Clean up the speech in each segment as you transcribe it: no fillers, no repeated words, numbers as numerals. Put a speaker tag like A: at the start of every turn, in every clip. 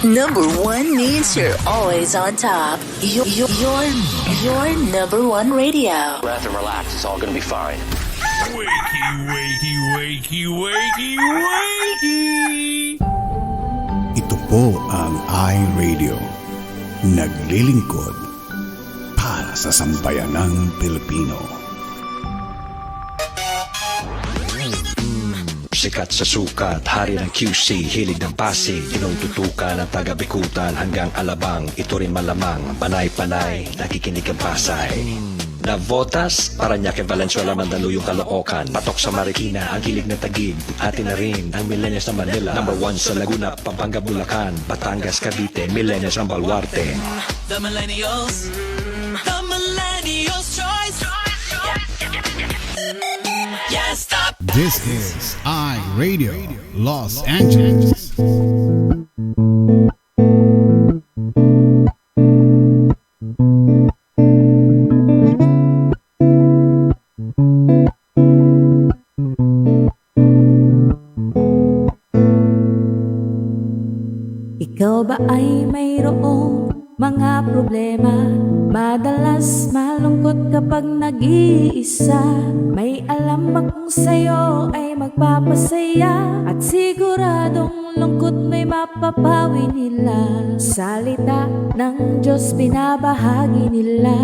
A: Number one means you're always on top. Your number one radio.
B: Breath and relax. It's all gonna be fine.
C: Wakey, wakey, wakey, wakey, wakey!
D: Ito po ang iRadio. Naglilingkod para sa sambayanang Pilipino.
E: Sikat sa sukat, hari ng QC, hilig ng Pasig, tinututukan ng taga-Bikutan hanggang Alabang. Ito rin malamang, panay-panay, nakikinig ang Pasay. Navotas, Parañaque, Valenzuela, Mandaluyong, Caloocan, patok sa Marikina, ang hilig ng Taguig, atin na rin ang millennials ng Manila. Number 1 sa Laguna, Pampanga, Bulacan, Batangas, Cavite, millennials ng Baluarte.
F: The millennials choice. Yeah, stop.
G: This is iRadio Los Angeles.
H: Ikaw ba ay mayroong mga problema? Madalas malungkot kapag nag-iisa. May alam ba kung sa'yo ay magpapasaya? At siguradong lungkot may mapapawi nila. Salita ng Diyos binabahagi nila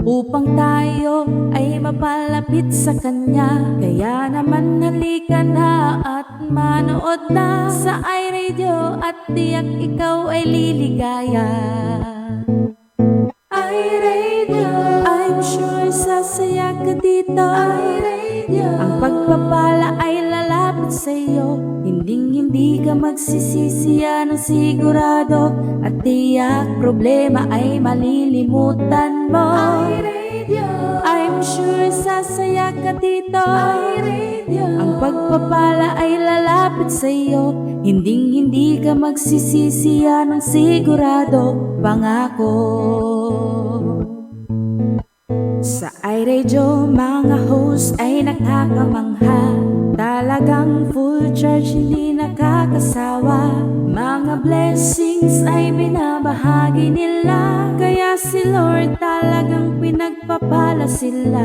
H: upang tayo ay mapalapit sa Kanya. Kaya naman halika na at manood na sa iRadio at tiyak ikaw ay liligaya. iRadio, I'm sure sasaya ka dito. iRadio, ang pagpapala ay lalapit sa'yo. Hindi ka magsisisi, yan ang sigurado. At tiyak problema ay malilimutan mo. iRadio, I'm sure sasaya ka dito. iRadio, ang pagpapala ay lalapit sa'yo. Hindi ka magsisisi, yan ang sigurado. Pangako. Sa iRadio, mga host ay nakakamangha. Talagang full charge, hindi nakakasawa. Mga blessings ay binabahagi nila. Kaya si Lord talagang pinagpapala sila.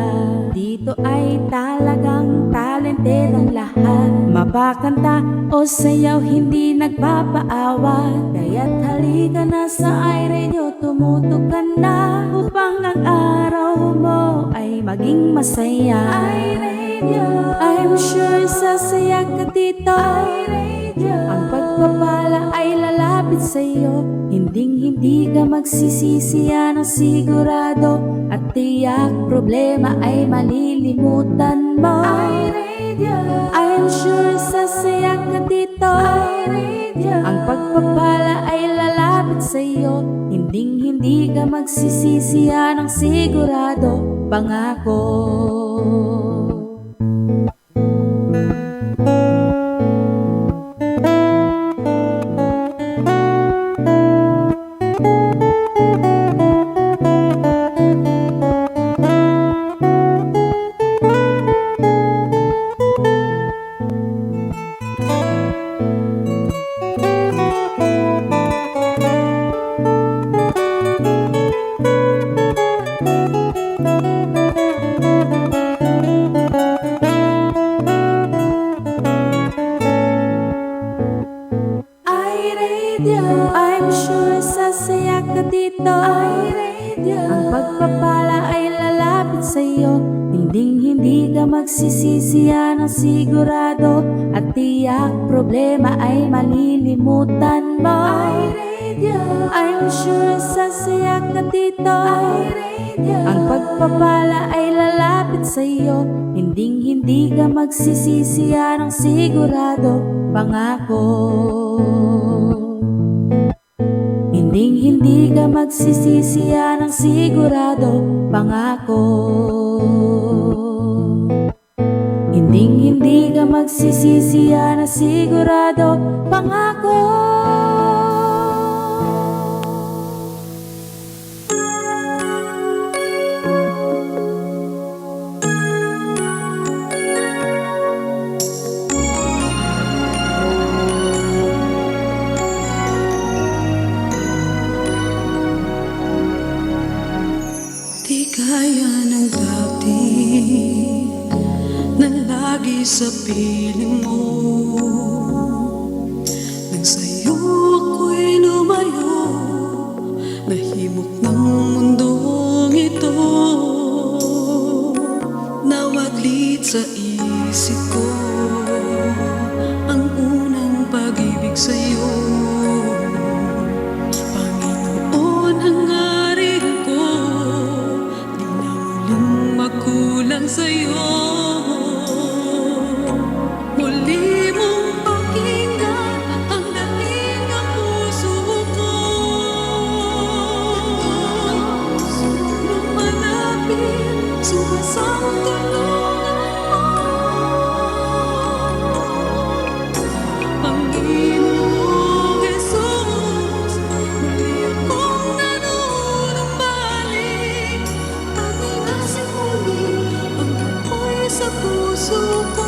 H: Dito ay talagang talented ang lahat. Mapakanta o sayaw, hindi nagpapaawa. Kaya't halika na sa iRadio, tumutok ka na upang ang araw mo ay maging masaya. iRadio, I'm sure sasaya ka dito. iRadio, ang pagpapala ay lalapit sa'yo. Hindi ka magsisisi, yan ang sigurado. At tiyak problema ay malilimutan mo. iRadio, I'm sure sasaya ka dito. iRadio, ang pagpapala ay lalapit sa'yo. Hindi ka magsisisi, yan ang sigurado. Pangako. I'm sure sasaya ka dito. iRadio, ang pagpapala ay lalapit sa'yo. Hindi ka magsisisi, yan ang sigurado. At tiyak problema ay malilimutan mo. iRadio, I'm sure sasaya ka dito. iRadio, ang pagpapala ay lalapit sa'yo. Hindi ka magsisisi, yan ang sigurado. Pangako. Hindi ka magsisisi, yan ang sigurado. Pangako. Hindi ka magsisisi, yan ang sigurado. Pangako.
I: lagi sa piling mo. Nang sa'yo ako'y lumayo, nahimok ng mundong ito. Nawaglit sa isip ko ang unang pag-ibig sa'yo. Panginoon, hangarin ko, di na muling magkulang sa'yo. Muli mong pakinggan ang daing ng puso ko. Lumalapit, sumasang tulungan mo. Panginoong Jesus, muli akong nanunumbalik. Pag-inasing muli ang apoy sa puso ko.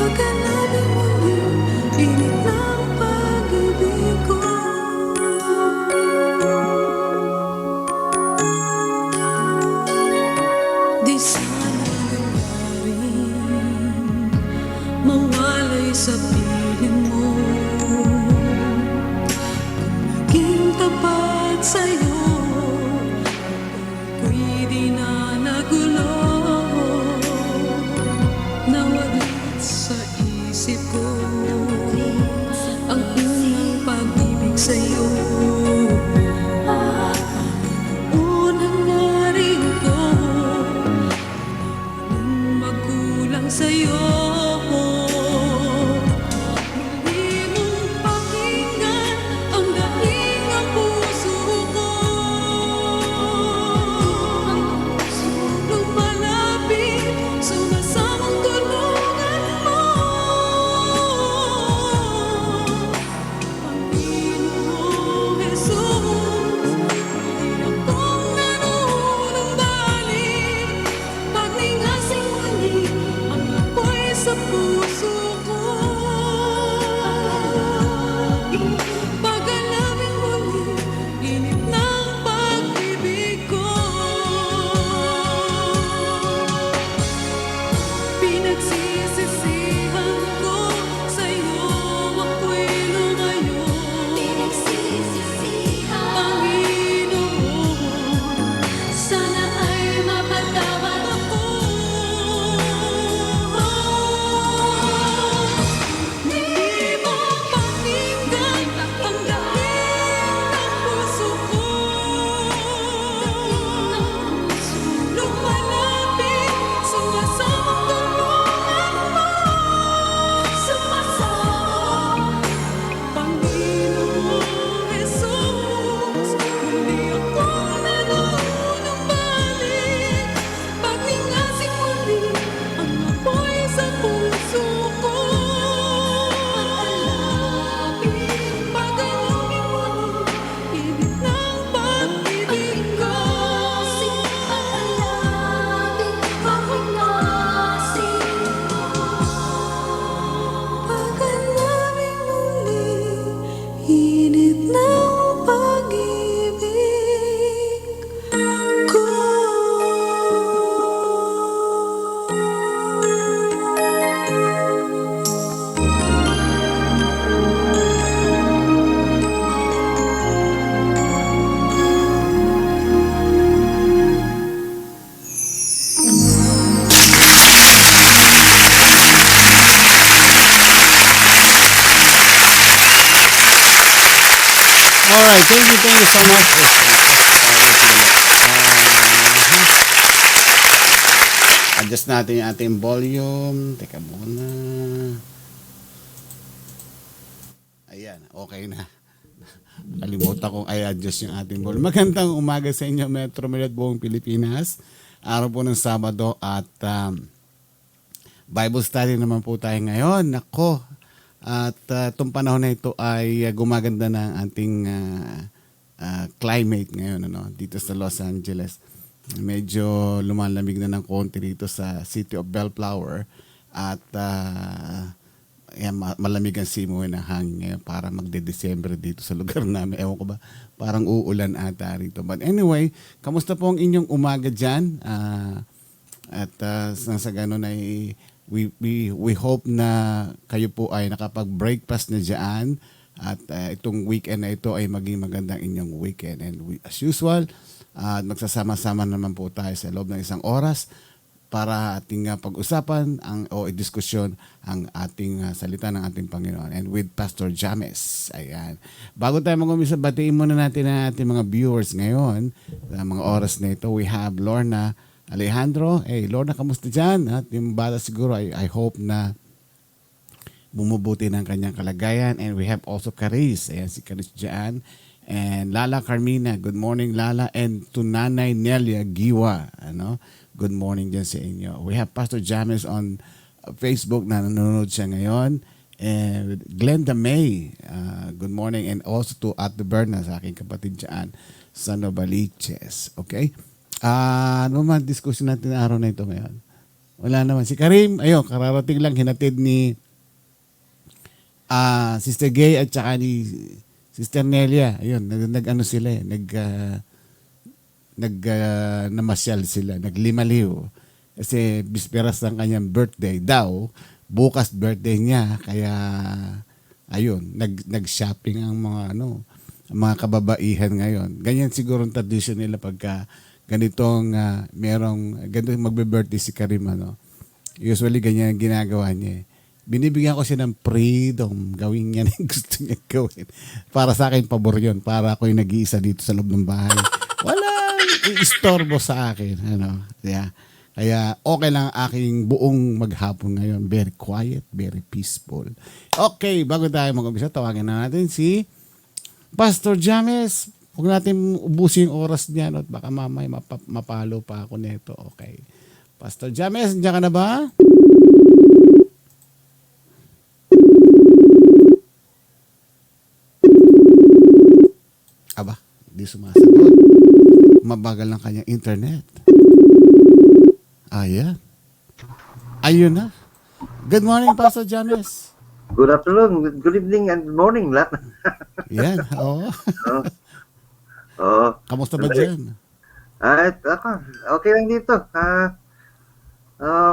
I: Pagkalapit muli, init ng pag-ibig ko. Di sana nangyari mawalay sa piling mo. Kung naging tapat sa'yo, ako'y di na nagulo. Nawaglit sa isip ko ang unang pag-ibig sa'yo. Unang narin ko, muling magkulang sa'yo. Muli mong pakinggan ang daing ng puso ko. Lumalapit, sumasamang tulungan mo. Panginoong Jesus, muli akong nanunumbalik. Pagningasing muli ang apoy sa puso ko. Pagkalapit muli, init ng pag-ibig ko. Pinagsisisihan ko sa'yo, ako'y lumayo. Panginoon, sana ay mapatawad ako. Di mo pakinggan ang daing ng puso ko. Lumalapit, sumasamang tulungan mo. Panginoong Jesus, muli akong nanunumbalik. Pagningasing muli ang apoy sa puso ko. Pagkalapit muli, init ng pag-ibig ko. Pagkalapit muli, init ng pag-ibig ko.
D: Alright, thank you so much. Adjust natin yung ating volume. Teka muna. Ayan, okay na. Kalimutan kong i-adjust yung ating volume. Magandang umaga sa inyo, Metro Manila at buong Pilipinas. Araw po ng Sabado at Bible study naman po tayo ngayon. Nako, at itong panahon na ito ay gumaganda na ang ating climate ngayon, ano, dito sa Los Angeles. Medyo lumalamig na ng konti dito sa City of Bellflower at malamig ang simoy ng hangin ngayon para magde-December dito sa lugar namin. Ewan ko ba, parang uulan ata rito. But anyway, kamusta po ang inyong umaga dyan? At sa ganun ay we hope na kayo po ay nakapag-breakfast na diyan at itong weekend na ito ay maging magandang inyong weekend. And as usual, magsasama-sama naman po tayo sa loob ng isang oras para ating pag-usapan o diskusyon ang ating salita ng ating Panginoon. And with Pastor James. Ayan. Bago tayo mag-umpisa, batiin muna natin ang ating mga viewers ngayon. Sa mga oras na ito, we have Lorna Alejandro. Hey, Lorna, kamusta dyan? At yung bata siguro, I hope na bumubuti ng kanyang kalagayan. And we have also Caris. Ayan, si Caris dyan. And Lala Carmina. Good morning, Lala. And to Nanay Nelia Giwa. Good morning dyan sa inyo. We have Pastor James on Facebook na nanonood siya ngayon. And Glenda May, good morning. And also to Ate Berna, sa aking kapatid dyan sa Novaliches. Okay? Ano man diskusyon natin na araw na ito ngayon? Wala naman. Si Karim, ayun, kararating lang, hinatid ni Sister Gay at saka ni Sister Nelia. Ayun, nag-ano sila eh. Namasyal sila, naglimaliw. Kasi bisperas ng kanyang birthday daw, bukas birthday niya, kaya ayun, nag-shopping ang mga kababaihan ngayon. Ganyan siguro ang tradition nila pagka ganitong ganitong magbe-birthday si Karim, Usually ganyan ang ginagawa niya. Binibigyan ko siya ng freedom, gawin niya ng gusto niya gawin. Para sa akin, pabor yun. Para ako yung nag-iisa dito sa loob ng bahay. Istorbo sa akin. Yeah. Kaya okay lang ang aking buong maghapon ngayon. Very quiet, very peaceful. Okay, bago tayo mag-umpisa, tawagin na natin si Pastor James. Huwag natin ubusin yung oras niya at baka mamay mapalo pa ako nito. Okay. Pastor James, nandiyan ka na ba? Aba, di sumasagot. Mabagal ng kanyang internet. Ayan. Ayun na. Good morning, Pastor James.
J: Good afternoon, good evening, and good morning lahat.
D: Yan, oo. Kamusta ba dyan?
J: Okay lang dito.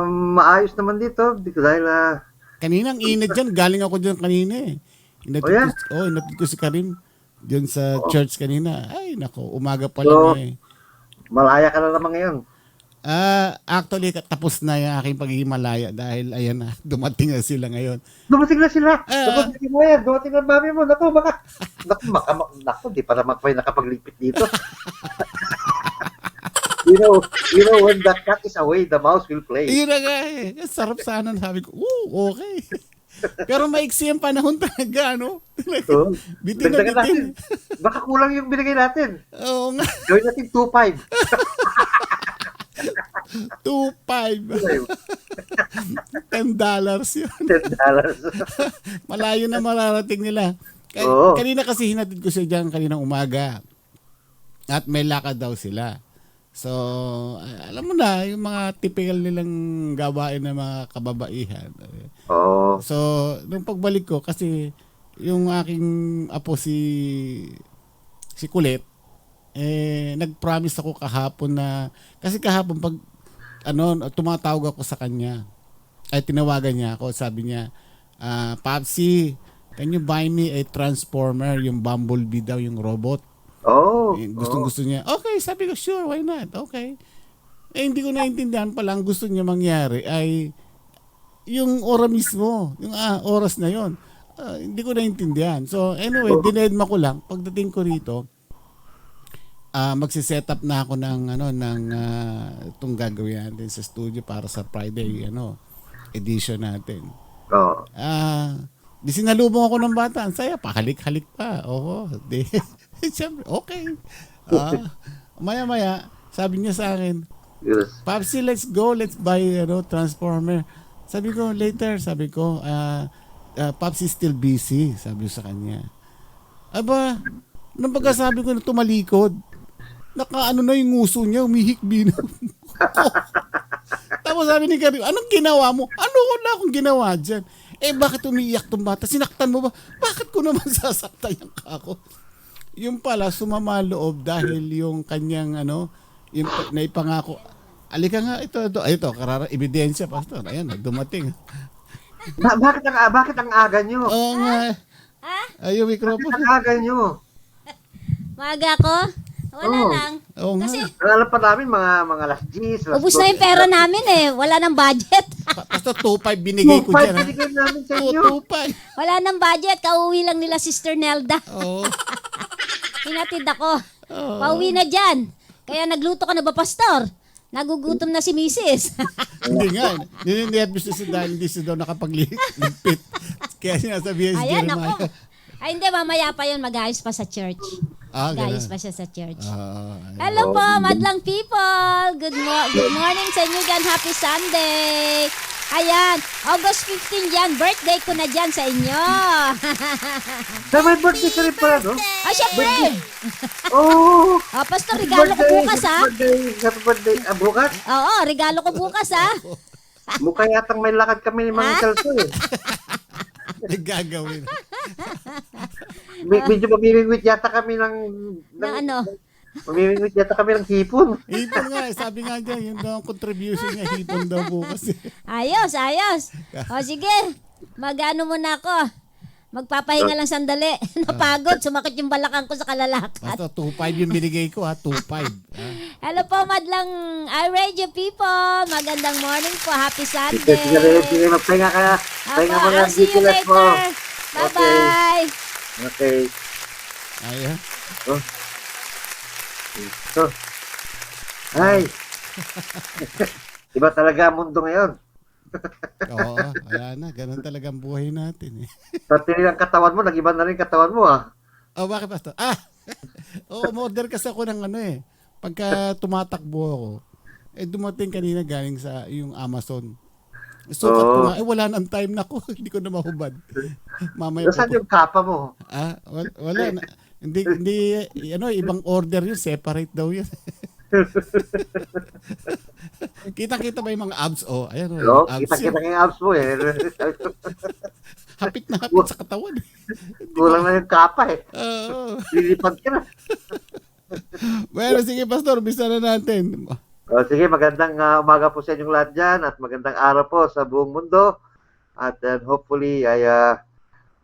J: Maayos naman dito dahil
D: kaninang init dyan. Galing ako dyan kanina eh. Inatid ko si Karim dyan sa church kanina. Ay, nako, umaga pa lang eh.
J: Malaya ka na naman ngayon.
D: Actually, tapos na yung aking pagiging malaya dahil ayan na, dumating na sila ngayon.
J: Dumating na sila. Dumating na mami mo. Naku, di pa naman kayo nakapaglipit dito. you know, when the cat is away, the mouse will play.
D: Yun na nga eh. Sarap sana. Sabi ko, okay. Pero maiksi ang panahon talaga, Bitin na bitin.
J: Natin. Baka kulang yung binigay natin.
D: Oo nga.
J: Gawin natin 2.5.
D: 2.5. $10 yun.
J: $10.
D: Malayo na mararating nila. Kanina kasi hinatid ko siya dyan kaninang umaga. At may lakad daw sila. So, alam mo na, yung mga typical nilang gawain ng mga kababaihan. So, nung pagbalik ko, kasi yung aking apo si Kulit, nag-promise ako kahapon na, kasi kahapon pag tumatawag ako sa kanya, ay tinawagan niya ako, sabi niya, Papsi, can you buy me a transformer, yung Bumblebee daw, yung robot. Gustong-gusto niya. Okay, sabi ko, sure, why not? Okay. Hindi ko naintindihan pa lang gusto niya mangyari ay yung oras mismo, yung oras na yon. Hindi ko naintindihan. So anyway, dinedma ko lang. Pagdating ko rito, magsi-set up na ako ng itong gagawin natin sa studio para sa Friday edition natin. Di sinalubong ako ng bata. Ang saya, pahalik-halik pa. Siyempre, okay. Maya-maya, sabi niya sa akin, Papsi, let's go. Let's buy transformer. Sabi ko, later. Sabi ko, Papsi still busy. Sabi ko sa kanya. Aba, nung pagkasabi ko na tumalikod, nakaano na yung nguso niya, umihikbi na. Tapos sabi ni Karim, anong ginawa mo? Wala akong ginawa dyan. Bakit umiiyak tong bata? Sinaktan mo ba? Bakit ko naman sasaktan yung kako? Yung pala, sumama loob dahil yung kanyang, yung naipangako. Alika nga, ito, karara, ebidensya, Pastor. Ayan, dumating.
J: Bakit ang aga nyo?
D: Oo nga. Ay, yung
J: Bakit
D: microphone.
J: ang aga nyo?
H: Maaga ko? Wala
J: Oo.
H: lang.
D: Oo nga.
H: Kasi
J: Alam pa namin mga last G's.
H: ubus na yung pera namin eh. Wala nang budget.
D: Pastor, 2.5 binigay ko dyan. Ha?
J: Binigay namin sa inyo.
D: 2.5.
H: Wala nang budget. Kauwi lang nila Sister Nelda.
D: Oo.
H: Hinatid ako. Pauwi na dyan. Kaya nagluto ka na ba, Pastor? Nagugutom na si Mrs.
D: Hindi nga. Ninervous na si dahil hindi siya daw nakapagligpit. Kaya sinasabihan si
H: Ayan,
D: Jeremiah.
H: ako. Ay, hindi. Mamaya pa yun. Mag-ayos pa sa church.
D: Ganun.
H: Mag-ayos pa siya sa church.
D: Ayun.
H: Hello po, madlang people. Good morning sa inyo dyan. Happy Sunday. Ayan, August 15 yan. Birthday ko na dyan sa inyo.
J: Sa may birthday ka rin pala, no?
H: Ah, syempre.
J: Oo.
H: Pastor, regalo ko bukas, ha?
J: Happy birthday. Bukas?
H: Oo, regalo ko bukas, ha?
J: Mukha yatang may lakad kami ni Mang Celso, eh.
D: Gagawin.
J: Medyo mamimingwit yata kami ng
H: ano?
J: Mamimingwit yata kami ng hipon.
D: Hipon nga. Sabi nga dyan, yun daw ang contribution niya. Hipon daw bukas.
H: Ayos. O, sige. Mag-ano muna ako. Magpapahinga lang sandali. Napagod. Sumakit yung balakang ko sa kalalakad.
D: Basta 2.5 yung binigay ko, ha? 2.5.
H: Hello po, madlang iRadio people. Magandang morning po. Happy Sunday.
J: Sige, magpahinga ka. Pahinga mo
H: I'll
J: lang
H: see you
J: dito mo.
H: later. Bye-bye.
J: Okay.
D: Ay, ha?
J: Ito. Ay. Iba talaga ang mundo ngayon.
D: Oo, ayan na. Ganun talaga ang buhay natin.
J: Pati ang katawan mo, nag-iba na rin katawan mo, ah.
D: Oh, bakit, Pastor? Umorder kasi ako ng pagka tumatakbo ako, dumating kanina galing sa yung Amazon. Sukat ko nga, wala nang time na ko. Hindi ko na mahubad. Mamaya
J: Saan yung kapa mo?
D: Wala na. Hindi, ibang order yun. Separate daw yun. Kita-kita ba yung mga abs? Ayan.
J: Kita-kita yung abs mo, eh.
D: Hapit na hapit sa katawan.
J: Kulang na yung kapa, eh. Lilipad ka na.
D: Well, sige, Pastor. Bisa na natin.
J: Sige, magandang umaga po sa inyong lahat dyan at magandang araw po sa buong mundo. At hopefully ay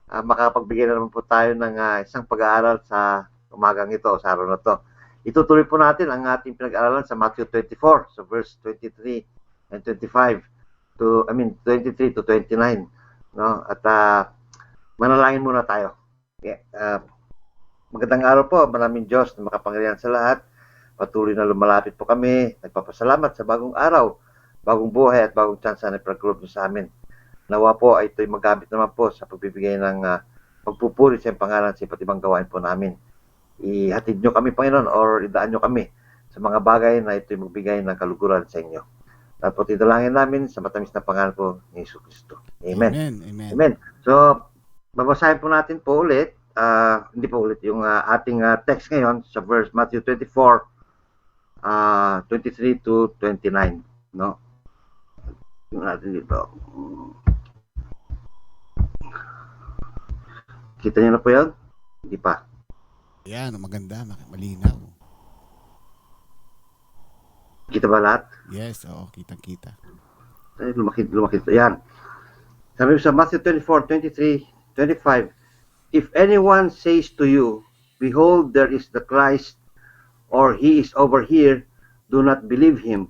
J: makapagbigay na naman po tayo ng isang pag-aaral sa umagang ito, sa araw na to. Itutuloy po natin ang ating pinag-aaralan sa Matthew 24, so verse 23 and 23 to 29. No? At manalangin muna tayo. Magandang araw po, maraming Diyos na makapangyarihan sa lahat. Patuloy na lumalapit po kami. Nagpapasalamat sa bagong araw, bagong buhay at bagong tsansa na ipag-group niyo sa amin. Nawa po ay ito'y magamit naman po sa pagbibigay ng pagpupuri sa pangalan sa iba't ibang gawain po namin. Ihatid nyo kami, Panginoon, or idaan nyo kami sa mga bagay na ito'y magbigay ng kaluguran sa inyo. At po tidalangin namin sa matamis na pangalan po ni Jesus Cristo. Amen. Amen. So, babasahin po natin po ulit, hindi po ulit, yung ating text ngayon sa verse Matthew 24, 23 to 29. No? Yung natin dito. Kita niyo na po yan? Hindi pa.
D: Yan, maganda, malinaw.
J: Kita ba lahat?
D: Yes, oo, kitang-kita.
J: Ay, lumaki. Yan. Sabi sa Matthew 24, 23, 25, if anyone says to you, behold, there is the Christ, or he is over here, do not believe him.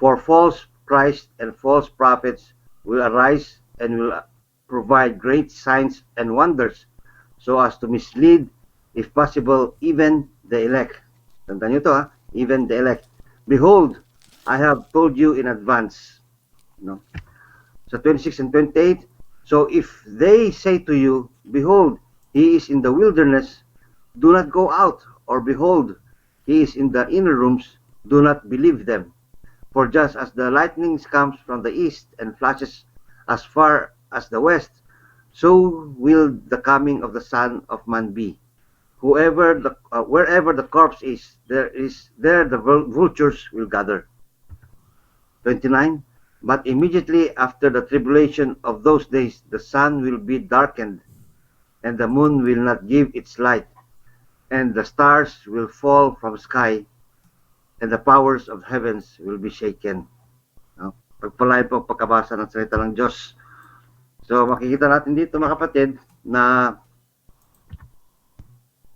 J: For false Christ and false prophets will arise and will provide great signs and wonders, so as to mislead, if possible, even the elect. Tandaan nyo to, even the elect. Behold, I have told you in advance. No? So 26 and 28, so if they say to you, behold, he is in the wilderness, do not go out, or behold, he is in the inner rooms, do not believe them. For just as the lightning comes from the east and flashes as far as the west, so will the coming of the Son of Man be. Wherever the corpse is, there the vultures will gather. 29. But immediately after the tribulation of those days, the sun will be darkened, and the moon will not give its light, and the stars will fall from the sky, and the powers of heavens will be shaken. No? Pagpalain po ang pagkabasa ng salita ng Diyos. So makikita natin dito mga kapatid na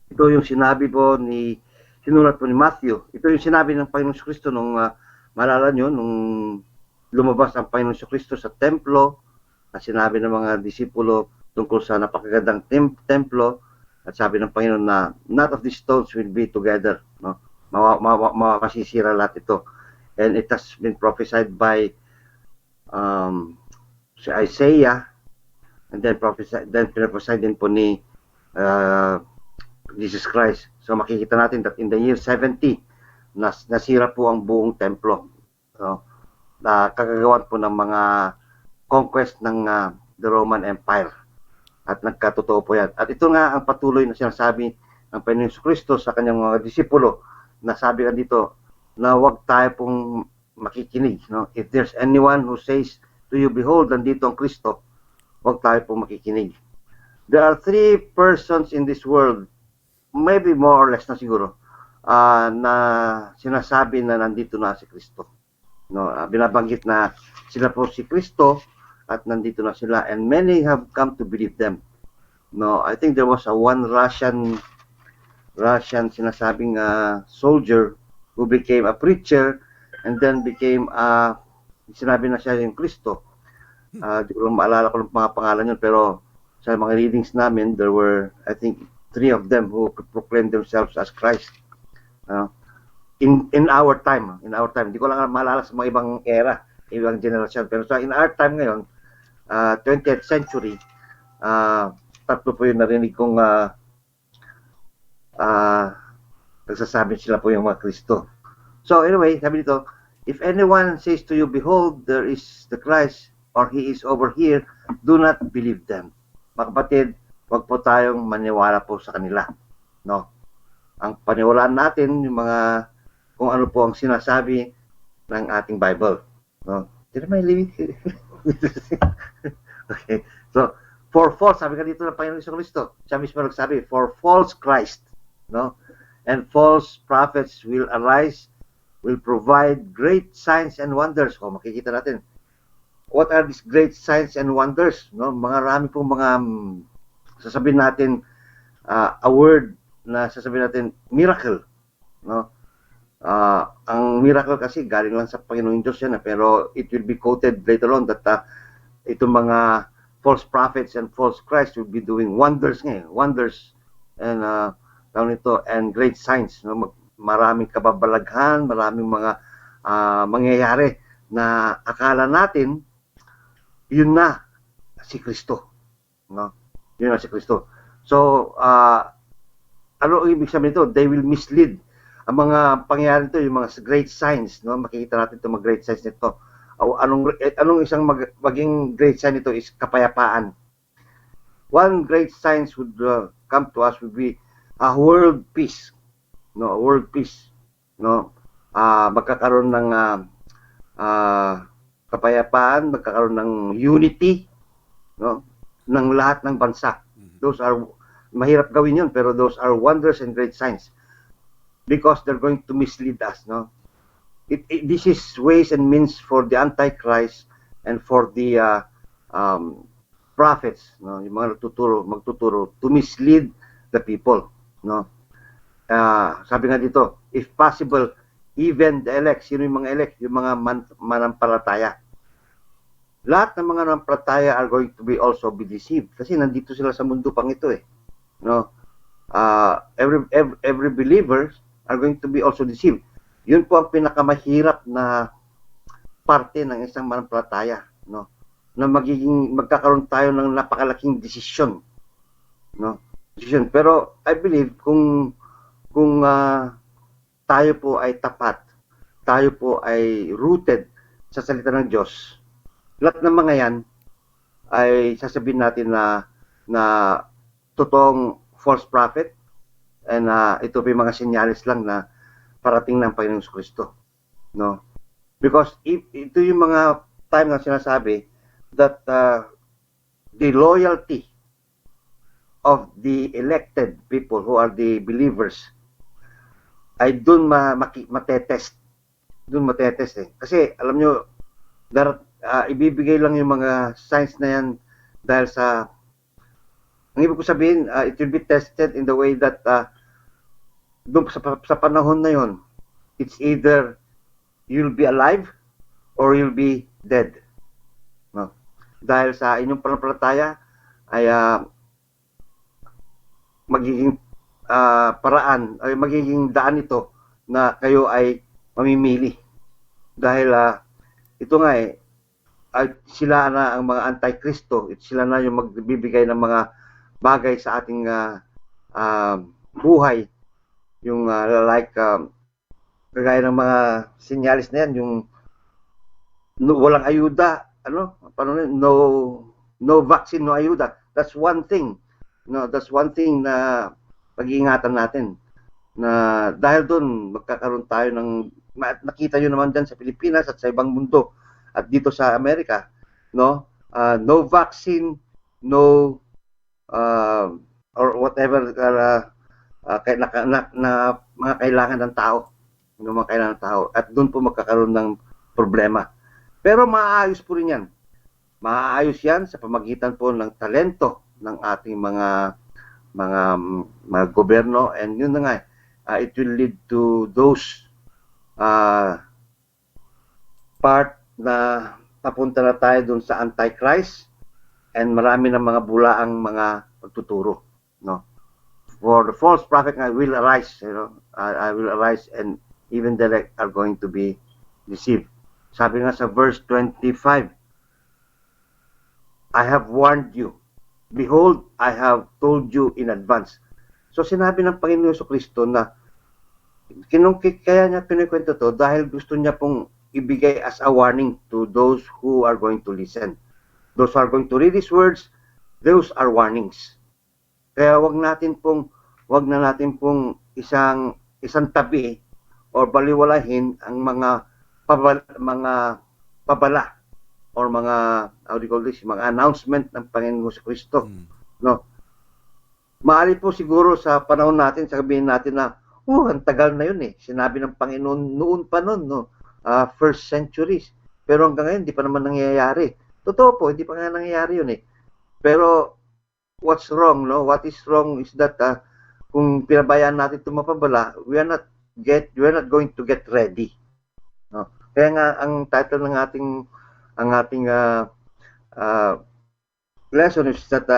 J: ito yung sinabi po sinulat po ni Matthew. Ito yung sinabi ng Panginoon Kristo nung maalala nyo, nung lumabas ang Panginoon Kristo sa templo, at sinabi ng mga disipulo tungkol sa napakagandang templo, at sabi ng Panginoon na not of these stones will be together. No? Masisira lahat ito. And it has been prophesied by si Isaiah, and then prophesied din po ni Jesus Christ. So makikita natin that in the year 70, nasira po ang buong templo. No? Na kagagawan po ng mga conquest ng the Roman Empire. At nagkatotoo po yan. At ito nga ang patuloy na sinasabi ng Panginoon Kristo sa kanyang mga disipulo, na sabi ka dito na huwag tayo pong makikinig. No? If there's anyone who says to you, behold, nandito ang Kristo, huwag tayo pong makikinig. There are three persons in this world, maybe more or less na siguro, na sinasabi na nandito na si Kristo. No? Binabanggit na sila po si Kristo, at nandito na sila, and many have come to believe them. No, I think there was one Russian sinasabing soldier who became a preacher and then became sinabi na siya yung Kristo. Di ko lang maalala ko ng mga pangalan yun, pero sa mga readings namin, there were, I think, 3 of them who proclaimed themselves as Christ. In our time, di ko lang maalala sa mga ibang era, ibang generation, pero in our time ngayon, 20th century, tatlo po yung narinig kong nagsasabi sila po yung mga Kristo. So anyway, sabi dito, if anyone says to you, behold, there is the Christ, or he is over here, do not believe them. Mga kapatid, wag po tayong maniwala po sa kanila. No? Ang paniwalaan natin, yung mga, kung ano po ang sinasabi ng ating Bible. No? Did I leave it? Okay. So, for false, sabi ka dito ng Panginoon Kristo, siya mismo nagsabi, for false Christ, no? And false prophets will arise, will provide great signs and wonders. O, makikita natin, what are these great signs and wonders? No? Marami pong mga sasabihin natin, a word na sasabihin natin, miracle. No? Ang miracle kasi galing lang sa Panginoon Diyos yan, pero it will be quoted later on that itong mga false prophets and false Christ will be doing wonders ngayon, wonders and and great signs. No? Maraming kababalaghan, maraming mga mangyayari na akala natin yun na si Kristo. No? Yun na si Kristo. So, ano ibig sabihin ito? They will mislead. Ang mga pangyayari nito, yung mga great signs, no? Makikita natin itong mga great signs nito. Anong isang maging great sign nito is kapayapaan. One great signs would come to us would be a world peace. No, world peace. No? Magkakaroon ng kapayapaan, magkakaroon ng unity, no? Ng lahat ng bansa. Those are, mahirap gawin yun, pero those are wonders and great signs. Because they're going to mislead us, no? This is ways and means for the Antichrist and for the prophets, no? Yung mga magtuturo to mislead the people, no? Sabi nga dito, if possible, even the elect, sino yung mga elect? Yung mga manampalataya. Lahat ng mga manampalataya are going to be also be deceived kasi nandito sila sa mundo pang ito eh, no? Every believer are going to be also deceived. Yun po ang pinakamahirap na parte ng isang manampalataya, no? Na magkakaroon tayo ng napakalaking desisyon, no? Desisyon. Pero I believe kung tayo po ay tapat, tayo po ay rooted sa salita ng Diyos, lahat ng mga yan ay sasabihin natin na totoong false prophet, and ito po yung mga senyalis lang na parating ng Panginoong Kristo, no? Because ito yung mga time na sinasabi that the loyalty of the elected people who are the believers ay doon matetest. Doon matetest eh. Kasi alam nyo, ibibigay lang yung mga signs na yan dahil sa, ang ibig ko sabihin, it will be tested in the way that doon sa panahon na yon, it's either you'll be alive or you'll be dead. No? Dahil sa inyong pananampalataya ay magiging paraan ay magiging daan ito na kayo ay mamimili. Dahil ito nga sila na ang mga antikristo, sila na yung magbibigay ng mga bagay sa ating buhay, yung kagaya ng mga sinyalis na yan, yung walang ayuda, no vaccine, no ayuda. That's one thing. No, that's one thing na pag-iingatan natin. Na dahil doon magkakaroon tayo ng, nakita nyo naman dyan sa Pilipinas at sa ibang mundo at dito sa Amerika, no vaccine, no or whatever na mga kailangan ng tao, at doon po magkakaroon ng problema. Pero maayos po rin yan. Maayos yan sa pamagitan po ng talento ng ating mga gobyerno, and yun na nga, it will lead to those part na papunta na tayo dun sa Antichrist, and marami ng mga bulaang mga pagtuturo, no? For the false prophet I will arise, I will arise, and even the elect are going to be deceived. Sabi nga sa verse 25, I have warned you. Behold, I have told you in advance. So sinabi ng Panginoon Jesucristo na kaya niya pinikwento to dahil gusto niya pong ibigay as a warning to those who are going to listen. Those who are going to read these words, those are warnings. Kaya wag na natin pong isang tabi or baliwalahin ang mga pabala or mga, how do you call this, mga announcement ng Panginoon Jesucristo. No? Maari po siguro sa panahon natin, sabihin natin na, ang tagal na yun eh. Sinabi ng Panginoon noon pa noon, no? First centuries. Pero hanggang ngayon, hindi pa naman nangyayari. Totoo po, hindi pa nga nangyayari yun eh. Pero, what's wrong, no? What is wrong is that, kung pinabayaan natin itong mapabala, we are not going to get ready. No? Kaya nga, ang title ng ating lesson is that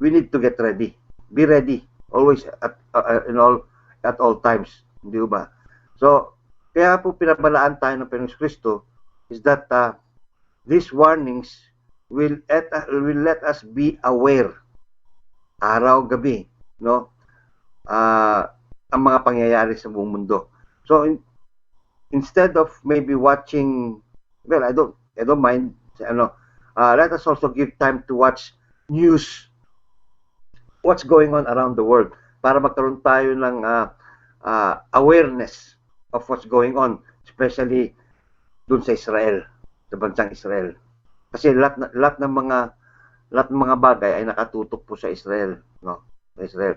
J: we need to get ready. Be ready always at all times, di ba? So, kaya po pinabalaan tayo ng Panginoon Kristo is that these warnings will let us be aware araw gabi, no? Ang mga pangyayari sa buong mundo. So instead of maybe watching, well, I don't mind, let us also give time to watch news, what's going on around the world, para magkaroon tayo ng awareness of what's going on, especially dun sa Israel, sa bansang Israel. Kasi lahat ng mga bagay ay nakatutok po sa Israel, no? Sa Israel.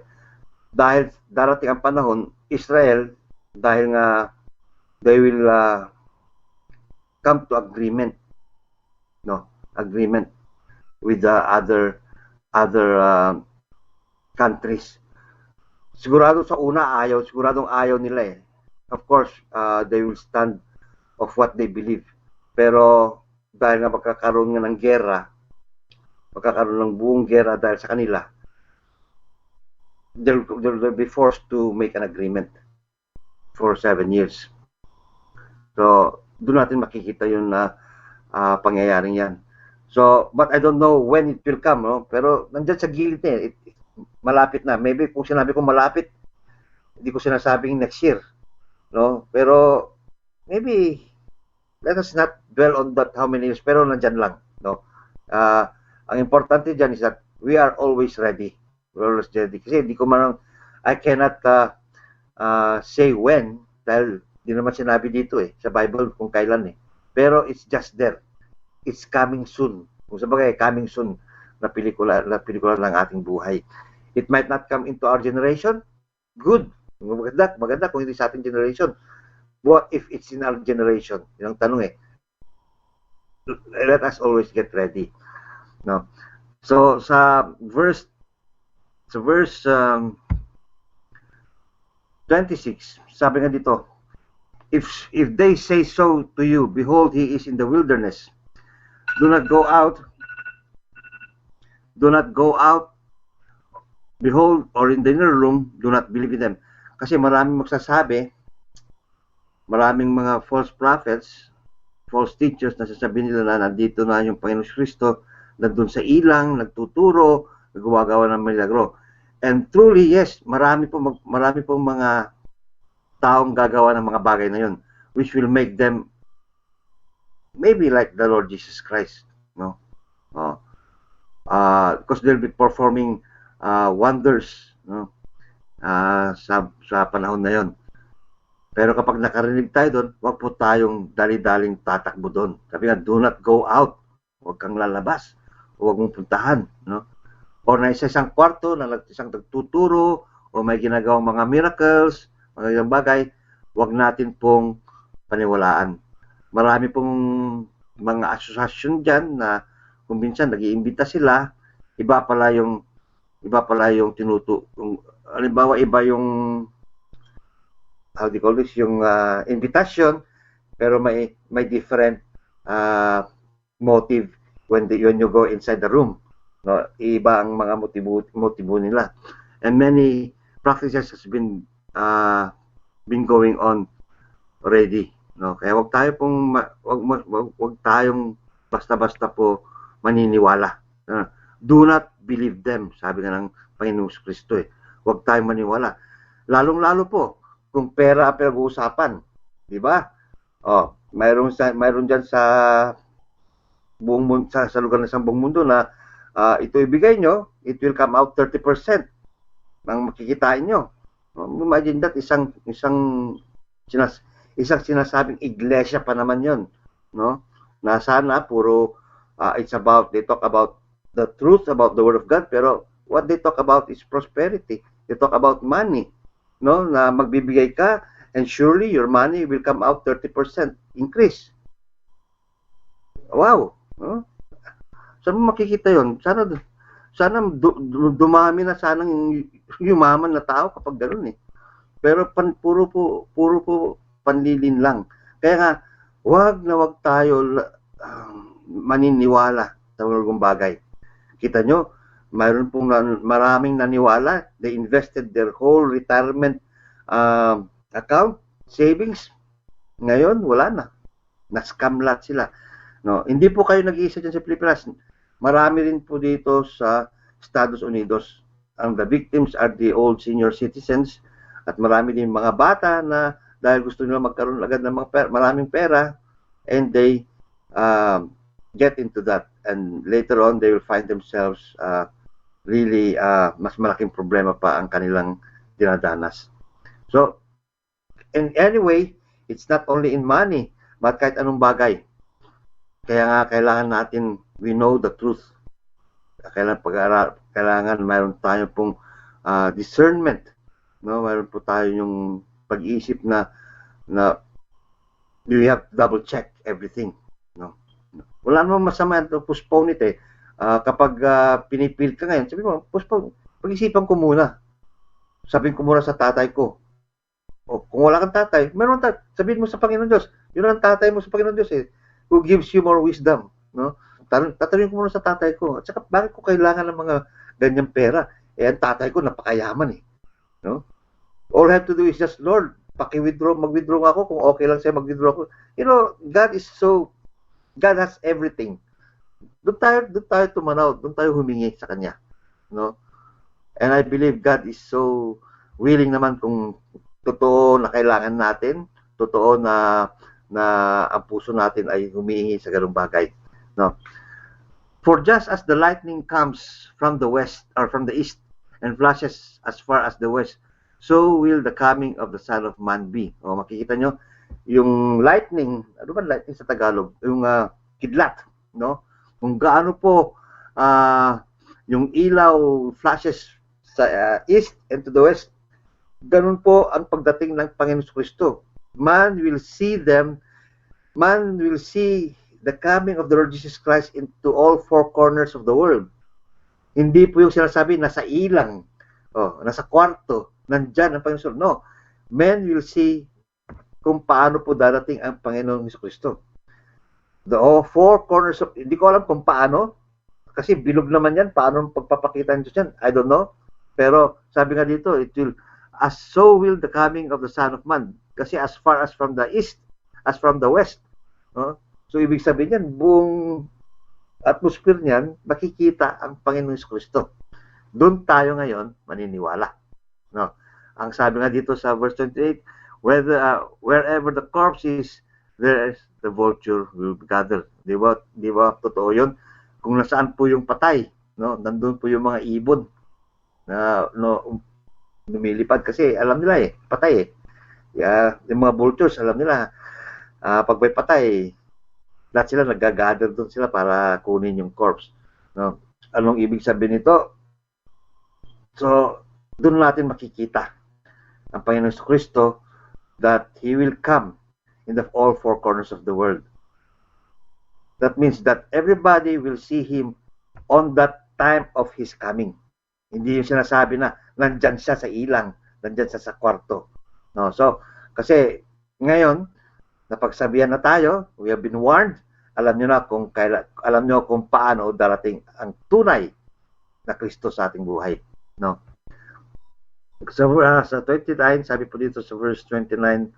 J: Dahil darating ang panahon, Israel, dahil nga they will come to agreement, no? Agreement with the other countries. Siguradong ayaw nila eh. Of course, they will stand of what they believe. Pero dahil nga magkakaroon nga ng gera, magkakaroon ng buong gera dahil sa kanila, they'll be forced to make an agreement for 7 years. So, doon natin makikita yung pangyayaring yan. So, but I don't know when it will come, no? Pero nandyan sa gilid eh. Malapit na. Maybe kung sinabi ko malapit, hindi ko sinasabing next year, no? Pero maybe let us not dwell on that how many years, pero nandyan lang, no? Ang importante dyan is that we are always ready. We're always ready. Kasi I cannot say when, dahil di naman sinabi dito eh, sa Bible kung kailan eh. Pero it's just there. It's coming soon. Kung sabagay, coming soon na pelikula ng ating buhay. It might not come into our generation. Good. Maganda kung hindi sa ating generation. What if it's in our generation? Yun ang tanong eh. Let us always get ready. No. So sa verse 26, sabi nga dito, if they say so to you, behold, he is in the wilderness. Do not go out. Do not go out. Behold, or in the inner room, do not believe in them. Kasi maraming magsasabi, maraming mga false prophets, false teachers na sasabihin nila na nandito na yung Panginoon Kristo, nandun sa ilang, nagtuturo, nagwagawa ng milagro. And truly, yes, marami pong mga taong gagawa ng mga bagay na yun, which will make them maybe like the Lord Jesus Christ, no? Because they'll be performing wonders, no? Sa panahon na yon. Pero kapag nakarinig tayo doon, wag po tayong dali-daling tatakbo doon. Sabi nga, do not go out. Huwag kang lalabas. Huwag mong puntahan, no? O na isang kwarto, na isang nagtuturo, o may ginagawang mga miracles, mga ibang bagay, wag natin pong paniwalaan. Marami pong mga asosasyon dyan na kung minsan nag-iimbita sila, iba pala yung halimbawa iba yung how do you call this, yung invitation, pero may different motive when you go inside the room, no? Iba ang mga motibo nila, and many practices has been going on already, no? Kaya wag tayong basta-basta po maniniwala. Do not believe them, sabi nga ng Panginoong Kristo eh. Huwag tayong maniwala. Lalong-lalo po kung pera ang pinag-uusapan, di ba? Mayroon diyan sa buong mundo, sa lugar ng buong mundo na ito ibigay nyo, it will come out 30% ng makikitain nyo. Imagine that, isang sinasabing iglesia pa naman yon, no? Na sana puro they talk about the truth about the Word of God, pero what they talk about is prosperity. They talk about money, no? Na magbibigay ka, and surely your money will come out 30% increase. Wow, no? Saan mo makikita yon? Sana dumami na sanang yumaman na tao kapag ganoon eh. Pero puro po panlilin lang. Kaya nga, wag tayo maniniwala sa mga bagay. Kita nyo, mayroon pong maraming naniwala. They invested their whole retirement account, savings. Ngayon, wala na. Na-scam lahat sila. No, hindi po kayo nag-iisa dyan sa Pilipinas. Marami rin po dito sa Estados Unidos. The victims are the old senior citizens, at marami din mga bata na dahil gusto nila magkaroon agad ng maraming pera, and they get into that, and later on they will find themselves really mas malaking problema pa ang kanilang dinadanas. So in any way, it's not only in money, but kahit anong bagay. Kaya nga kailangan natin, we know the truth. Kailangan mayroon tayo pong discernment, no? Mayroon po tayo yung pag-iisip na you have to double check everything, no? Wala namang masama ito, postpone it eh. Kapag pinipil ka ngayon, sabi mo, postpone, pag-isipan ko muna. Sabihin ko muna sa tatay ko. O kung wala kang tatay, meron sabihin mo sa Panginoon Diyos. Yun ang tatay mo sa Panginoon Diyos eh, who gives you more wisdom, no? Tatanungin ko muna sa tatay ko. At saka, bakit ko kailangan ng mga ganyang pera? Eh, ang tatay ko napakayaman eh, no? All I have to do is just, Lord, mag-withdraw ako kung okay lang sa'yo, mag-withdraw ako. You know, God has everything. Doon tayo tumanaw, doon tayo humingi sa Kanya, no? And I believe God is so willing naman kung totoo na kailangan natin, totoo na ang puso natin ay humihingi sa ganung bagay, no? For just as the lightning comes from the west or from the east and flashes as far as the west, so will the coming of the Son of Man be. O makikita nyo, yung lightning, ano ba lightning sa Tagalog? Yung kidlat, no? Kung gaano po yung ilaw flashes sa east and to the west, ganun po ang pagdating ng Panginoon Kristo. Man will see the coming of the Lord Jesus Christ into all four corners of the world. Hindi po yung sinasabi nasa ilang, nasa kwarto, nandyan ang Panginoon. No, men will see kung paano po darating ang Panginoon Kristo. The four corners of, hindi ko alam kung paano, kasi bilog naman yan, paano pagpapakita nito yan, I don't know. Pero sabi nga dito, it will, as so will the coming of the Son of Man. Kasi as far as from the east, as from the west. No? So ibig sabihin yan, buong atmosphere niyan, makikita ang Panginoon Kristo. Doon tayo ngayon maniniwala. No? Ang sabi nga dito sa verse 28, wherever the corpse is, there is the vulture will be gathered. Di ba totoo yun? Kung nasaan po yung patay, no, nandun po yung mga ibon na lumilipad kasi alam nila patay yung mga vultures, alam nila pag may patay, lahat sila nag-gather doon sila para kunin yung corpse, no. Anong ibig sabihin nito? So, doon natin makikita ang Panginoon Kristo that He will come in all four corners of the world. That means that everybody will see Him on that time of His coming. Hindi yung sinasabi na nandyan siya sa ilang, nandyan siya sa kwarto. No, so, kasi ngayon, napagsabihan na tayo, we have been warned, alam nyo kung paano darating ang tunay na Kristo sa ating buhay. No? So, sa 29, sabi po dito sa verse 29,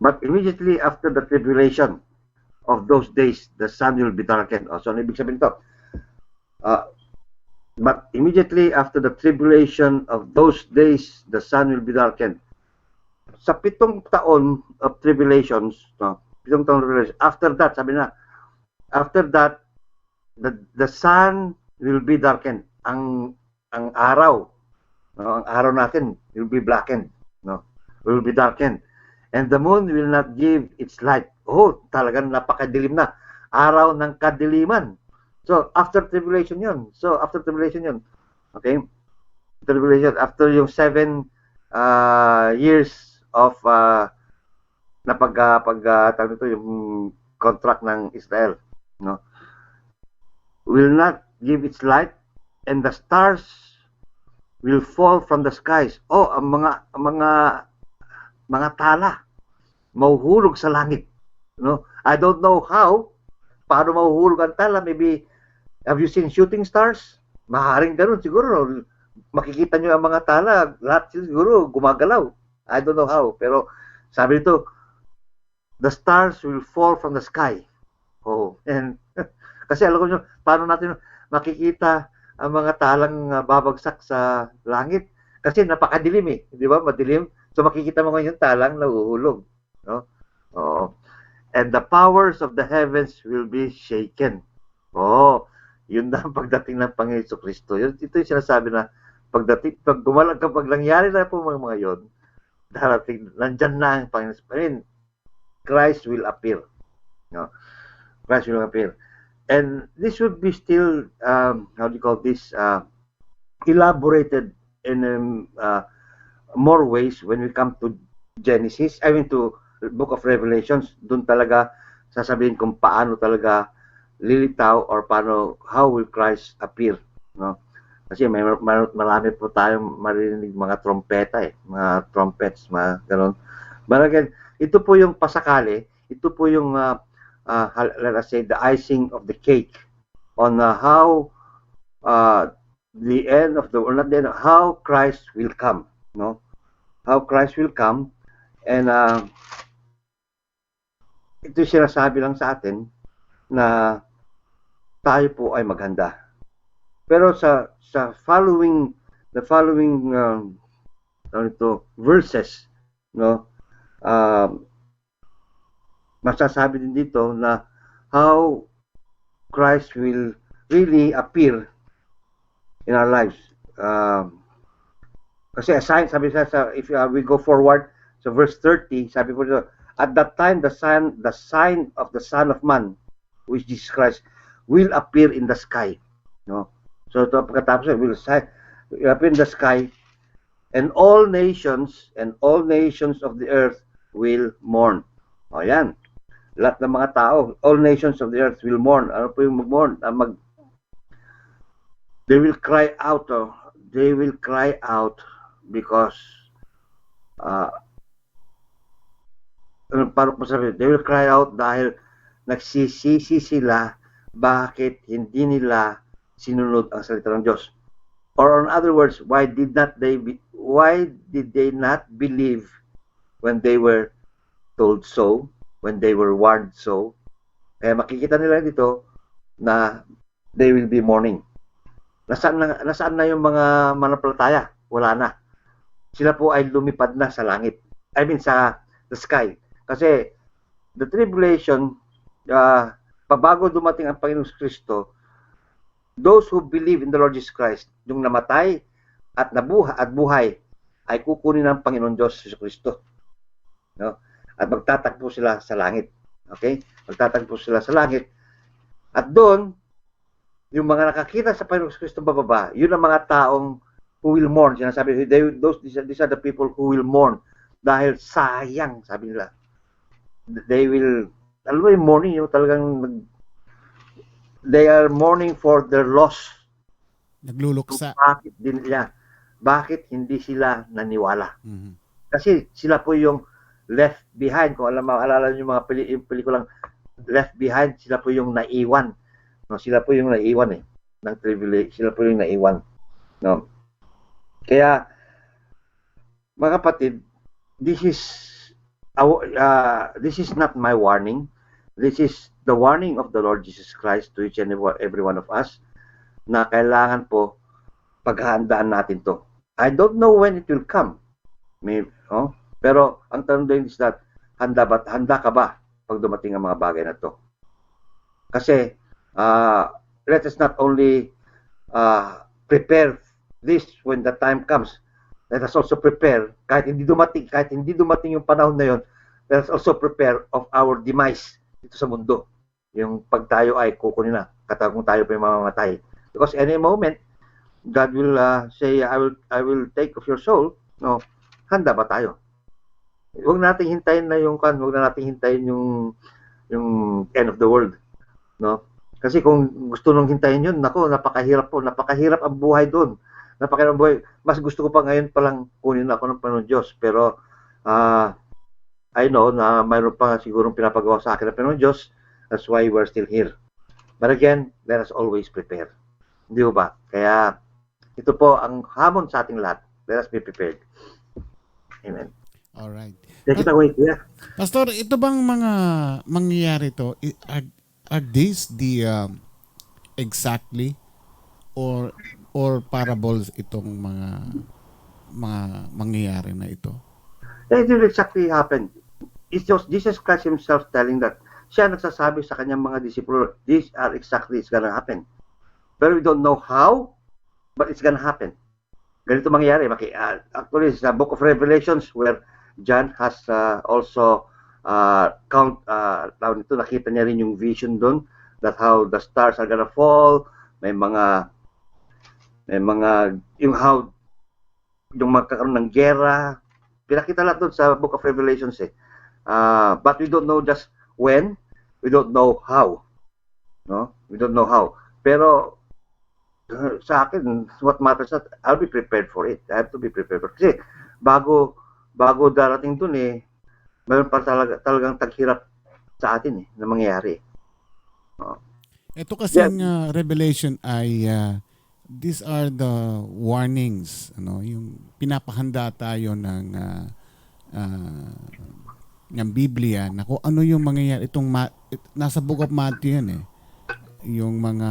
J: but immediately after the tribulation of those days, the sun will be darkened. So, ano ibig sabihin ito? But immediately after the tribulation of those days, the sun will be darkened. Sa 7 taon of tribulations, no? 7 taon of tribulation, after that, sabi na, after that, the sun will be darkened. Ang araw, no? Ang araw natin will be blackened, no? Will be darkened. And the moon will not give its light. Talagang napakadilim na. Araw ng kadiliman. So, after tribulation yun. Okay? Tribulation. After yung 7 years of yung contract ng Israel. No? Will not give its light, and the stars will fall from the skies. Ang mga tala mahuhulog sa langit, no? I don't know how, paano mahuhulog ang tala. Maybe, have you seen shooting stars? Maaaring ganun siguro, makikita nyo ang mga tala, lahat siguro gumagalaw. I don't know how, pero sabi nito, the stars will fall from the sky. And kasi alam ko nyo, paano natin makikita ang mga talang babagsak sa langit? Kasi napakadilim di ba? Madilim. So makikita mo ngayon talang nahuhulog, no? And the powers of the heavens will be shaken. Yun na ang pagdating ng Panginoon Kristo. Ito yung sinasabi na pag nangyari na po mga yun, darating, nandyan na ang Panginoon. Christ will appear. No? Christ will appear. And this would be still, elaborated in more ways when we come to Genesis, to Book of Revelations. Doon talaga sasabihin kung paano talaga lilitaw or how will Christ appear, no? Kasi marami po tayong marinig mga trompeta mga trumpets, mga ganon. But again, ito po yung pasakali, ito po yung let us say the icing of the cake on how the end of the world, not the end, how Christ will come, no? How Christ will come, and ito sinasabi lang sa atin na tayo po ay maghanda. Pero sa following verses, no, masasabi din dito na how Christ will really appear in our lives. Kasi aside, sabi sa if we go forward sa verse 30, sabi po dito, at that time the sign of the Son of Man, which is Jesus Christ, will appear in the sky. No? So ito pagkatapos will up in the sky, and all nations of the earth will mourn. O yan. Lahat ng mga tao, all nations of the earth will mourn. Ano po yung mag-mourn? They will cry out. They will cry out because paano po sabihin? They will cry out dahil nagsisisi sila bakit hindi nila sinunod ang salita ng Diyos. Or in other words, why did they not believe when they were told so, when they were warned so? Kaya makikita nila dito na they will be mourning. Nasaan na yung mga manampalataya? Wala na. Sila po ay lumipad na sa langit. I mean sa the sky. Kasi the tribulation, pabago dumating ang Panginoong Kristo, those who believe in the Lord Jesus Christ, yung namatay at buhay, ay kukunin ng Panginoon Diyos Jesus Kristo. No? At magtatagpo sila sa langit. Okay? Magtatagpo sila sa langit. At doon, yung mga nakakita sa Panginoong Kristo bababa, yun ang mga taong who will mourn. Sinasabi, these are the people who will mourn. Dahil sayang, sabi nila. They will, alam mo yung mourning, yung talagang they are mourning for their loss.
D: Nagluluksa.
J: Bakit hindi sila naniwala? Mm-hmm. Kasi sila po yung left behind. Kung alala niyo yung mga pelikulang left behind, sila po yung naiwan. No, sila po yung naiwan ng privilege. Sila po yung naiwan. No. Kaya mga kapatid, this is not my warning. This is the warning of the Lord Jesus Christ to each and every one of us na kailangan po paghahandaan natin to. I don't know when it will come. Pero ang tanong din is that handa ka ba pag dumating ang mga bagay na to? Kasi let us not only prepare this when the time comes. Let us also prepare kahit hindi dumating yung panahon na yon. Let us also prepare of our demise dito sa mundo. Yung pag tayo ay kukunin na, kung tayo pa yung mamamatay. Because any moment, God will say, I will take of your soul. No, handa ba tayo? Huwag nating hintayin na huwag na nating hintayin yung end of the world. No? Kasi kung gusto nung hintayin yun, napakahirap po. Napakahirap ang buhay doon. Napakahirap ang buhay. Mas gusto ko pa ngayon palang kunin ako ng Panginoon Diyos. Pero, I know na mayroon pa sigurong pinapagawa sa akin ng Panginoon Diyos. That's why we're still here. But again, let us always prepare. Hindi ba? Kaya, ito po ang hamon sa ating lahat. Let us be prepared. Amen.
D: Alright.
J: Take it away, yeah.
D: Pastor, ito bang mga mangyayari to? Are these the exactly or parables itong mga mangyayari na ito?
J: It will exactly happen. It's just Jesus Christ himself telling that siya nagsasabi sa kanyang mga disipulo, these are exactly it's gonna happen. But we don't know how, but it's gonna happen. Ganito mangyayari. Actually, sa Book of Revelations where John has also nakita niya rin yung vision doon that how the stars are gonna fall, may mga yung magkakaroon ng gera, pinakita lahat doon sa Book of Revelations but we don't know just when, we don't know how, no, we don't know how, pero sa akin what matters is I'll be prepared for it. I have to be prepared kasi bago darating dun mayroon pa talagang taghirap sa atin na mangyayari.
D: Ito kasing Revelation ay these are the warnings, yung pinapahanda tayo ng Biblia na kung ano yung mangyayari. Nasa Book of Matthew yan yung mga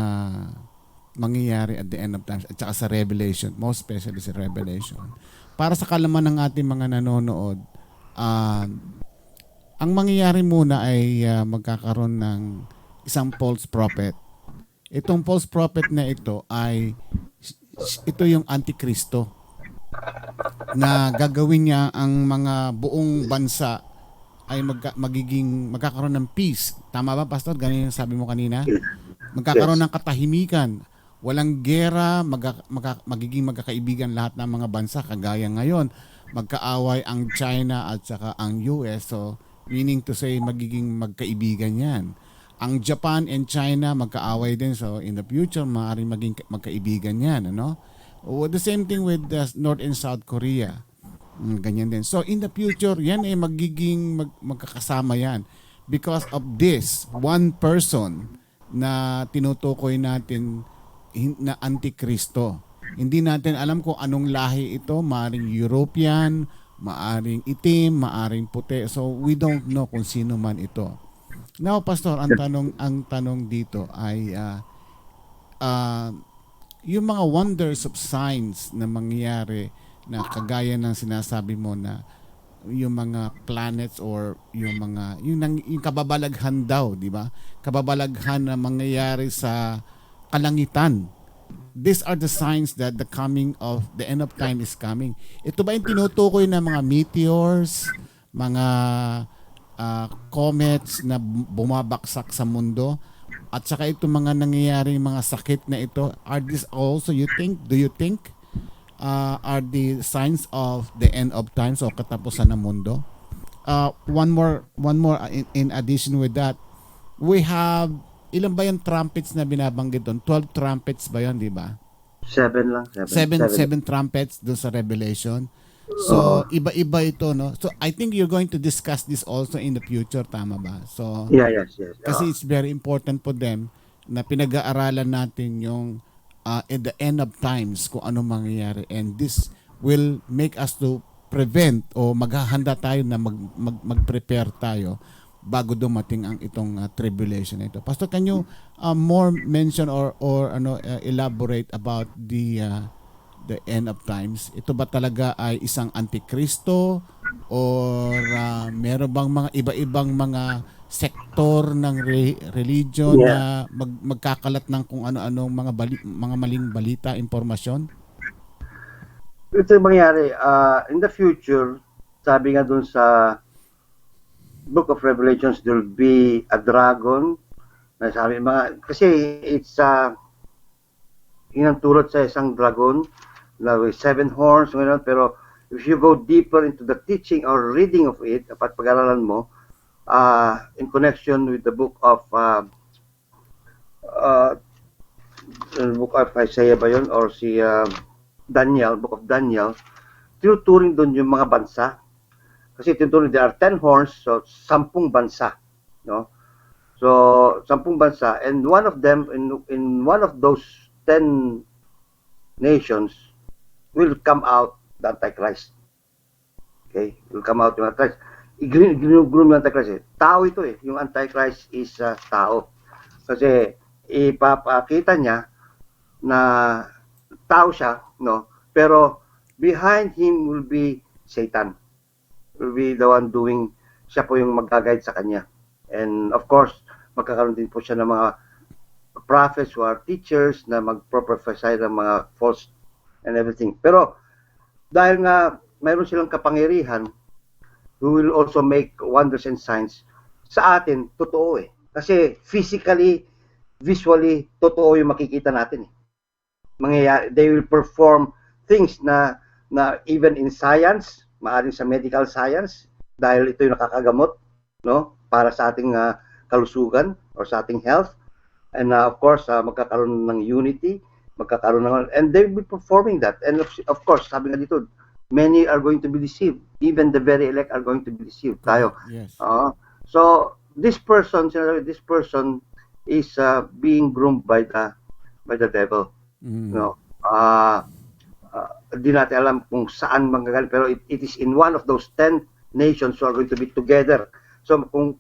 D: mangyayari at the end of times at saka sa Revelation, most especially sa Revelation. Para sa kalaman ng ating mga nanonood, ang mangyayari muna ay magkakaroon ng isang false prophet. Itong false prophet na ito yung Antikristo na gagawin niya ang mga buong bansa ay magkakaroon ng peace. Tama ba, Pastor? Ganyan yung sabi mo kanina? Magkakaroon ng katahimikan. Walang gera, magiging magkakaibigan lahat ng mga bansa kagaya ngayon. Magkaaway ang China at saka ang US. So, meaning to say, magiging magkaibigan yan. Ang Japan and China magkaaway din. So, in the future, maaaring maging magkaibigan yan. Ano? The same thing with North and South Korea. Ganyan din. So, in the future, yan ay magiging magkakasama yan. Because of this, one person na tinutukoy natin na Antikristo. Hindi natin alam kung anong lahi ito. Maaring European, maaring itim, maaring puti. So, we don't know kung sino man ito. Now, Pastor, ang tanong dito ay yung mga wonders of signs na mangyayari na kagaya ng sinasabi mo na yung mga planets or yung mga yung kababalaghan daw, di ba? Kababalaghan na mangyayari sa kalangitan. These are the signs that the coming of the end of time is coming. Ito ba yung tinutukoy ng mga meteors, mga comets na bumabaksak sa mundo? At saka itong mga nangyayaring mga sakit na ito, are these also, do you think, are the signs of the end of times o katapusan ng mundo? One more in addition with that, we have, ilan ba yung trumpets na binabanggit doon? 12 trumpets ba yun, di ba?
J: 7 lang.
D: 7 trumpets doon sa Revelation. So, iba-iba ito, no? So, I think you're going to discuss this also in the future, tama ba? So,
J: yes.
D: Kasi it's very important for them na pinag-aaralan natin yung at the end of times kung ano mangyayari. And this will make us to prevent o maghahanda tayo na mag-prepare tayo bago dumating ang itong tribulation na ito. Pastor, can you more mention or elaborate about the end of times? Ito ba talaga ay isang antikristo or meron bang mga iba-ibang mga sektor ng religion na magkakalat ng kung ano-anong mga maling balita, impormasyon?
J: Ito yung mangyari. In the future, sabi nga dun sa Book of Revelations, there will be a dragon. Sabi kasi it's inantulad sa isang dragon with 7 horns, pero if you go deeper into the teaching or reading of it, at pag-aralan mo, in connection with the book of Isaiah ba yun? Or si Daniel, book of Daniel, tinuturing doon yung mga bansa. Kasi tinuturing, there are 10 horns, so 10 bansa. No? So, 10 bansa. And one of them, in one of those 10 nations, will come out the Antichrist. Okay? Will come out yung Antichrist. Ginugroom yung Antichrist. Tao ito eh. Yung Antichrist is tao. Kasi ipapakita niya na tao siya, no? Pero behind him will be Satan. Will be the one doing, siya po yung mag-guide sa kanya. And of course, magkakaroon din po siya ng mga prophets who are teachers na mag-prophesy ng mga false and everything. Pero dahil nga mayroon silang kapangyarihan, who will also make wonders and signs, sa atin, totoo eh. Kasi physically, visually, totoo yung makikita natin eh. Mangyayari, they will perform things na even in science, maaaring sa medical science, dahil ito yung nakakagamot, no, para sa ating kalusugan or sa ating health. And of course, magkakaroon ng unity, and they will be performing that. And of course, sabi nga dito, many are going to be deceived. Even the very elect are going to be deceived. Tayo.
D: Yes.
J: So this person is being groomed by the devil. No. Di natin alam kung saan manggagaling, pero it is in one of those 10 nations who are going to be together. So kung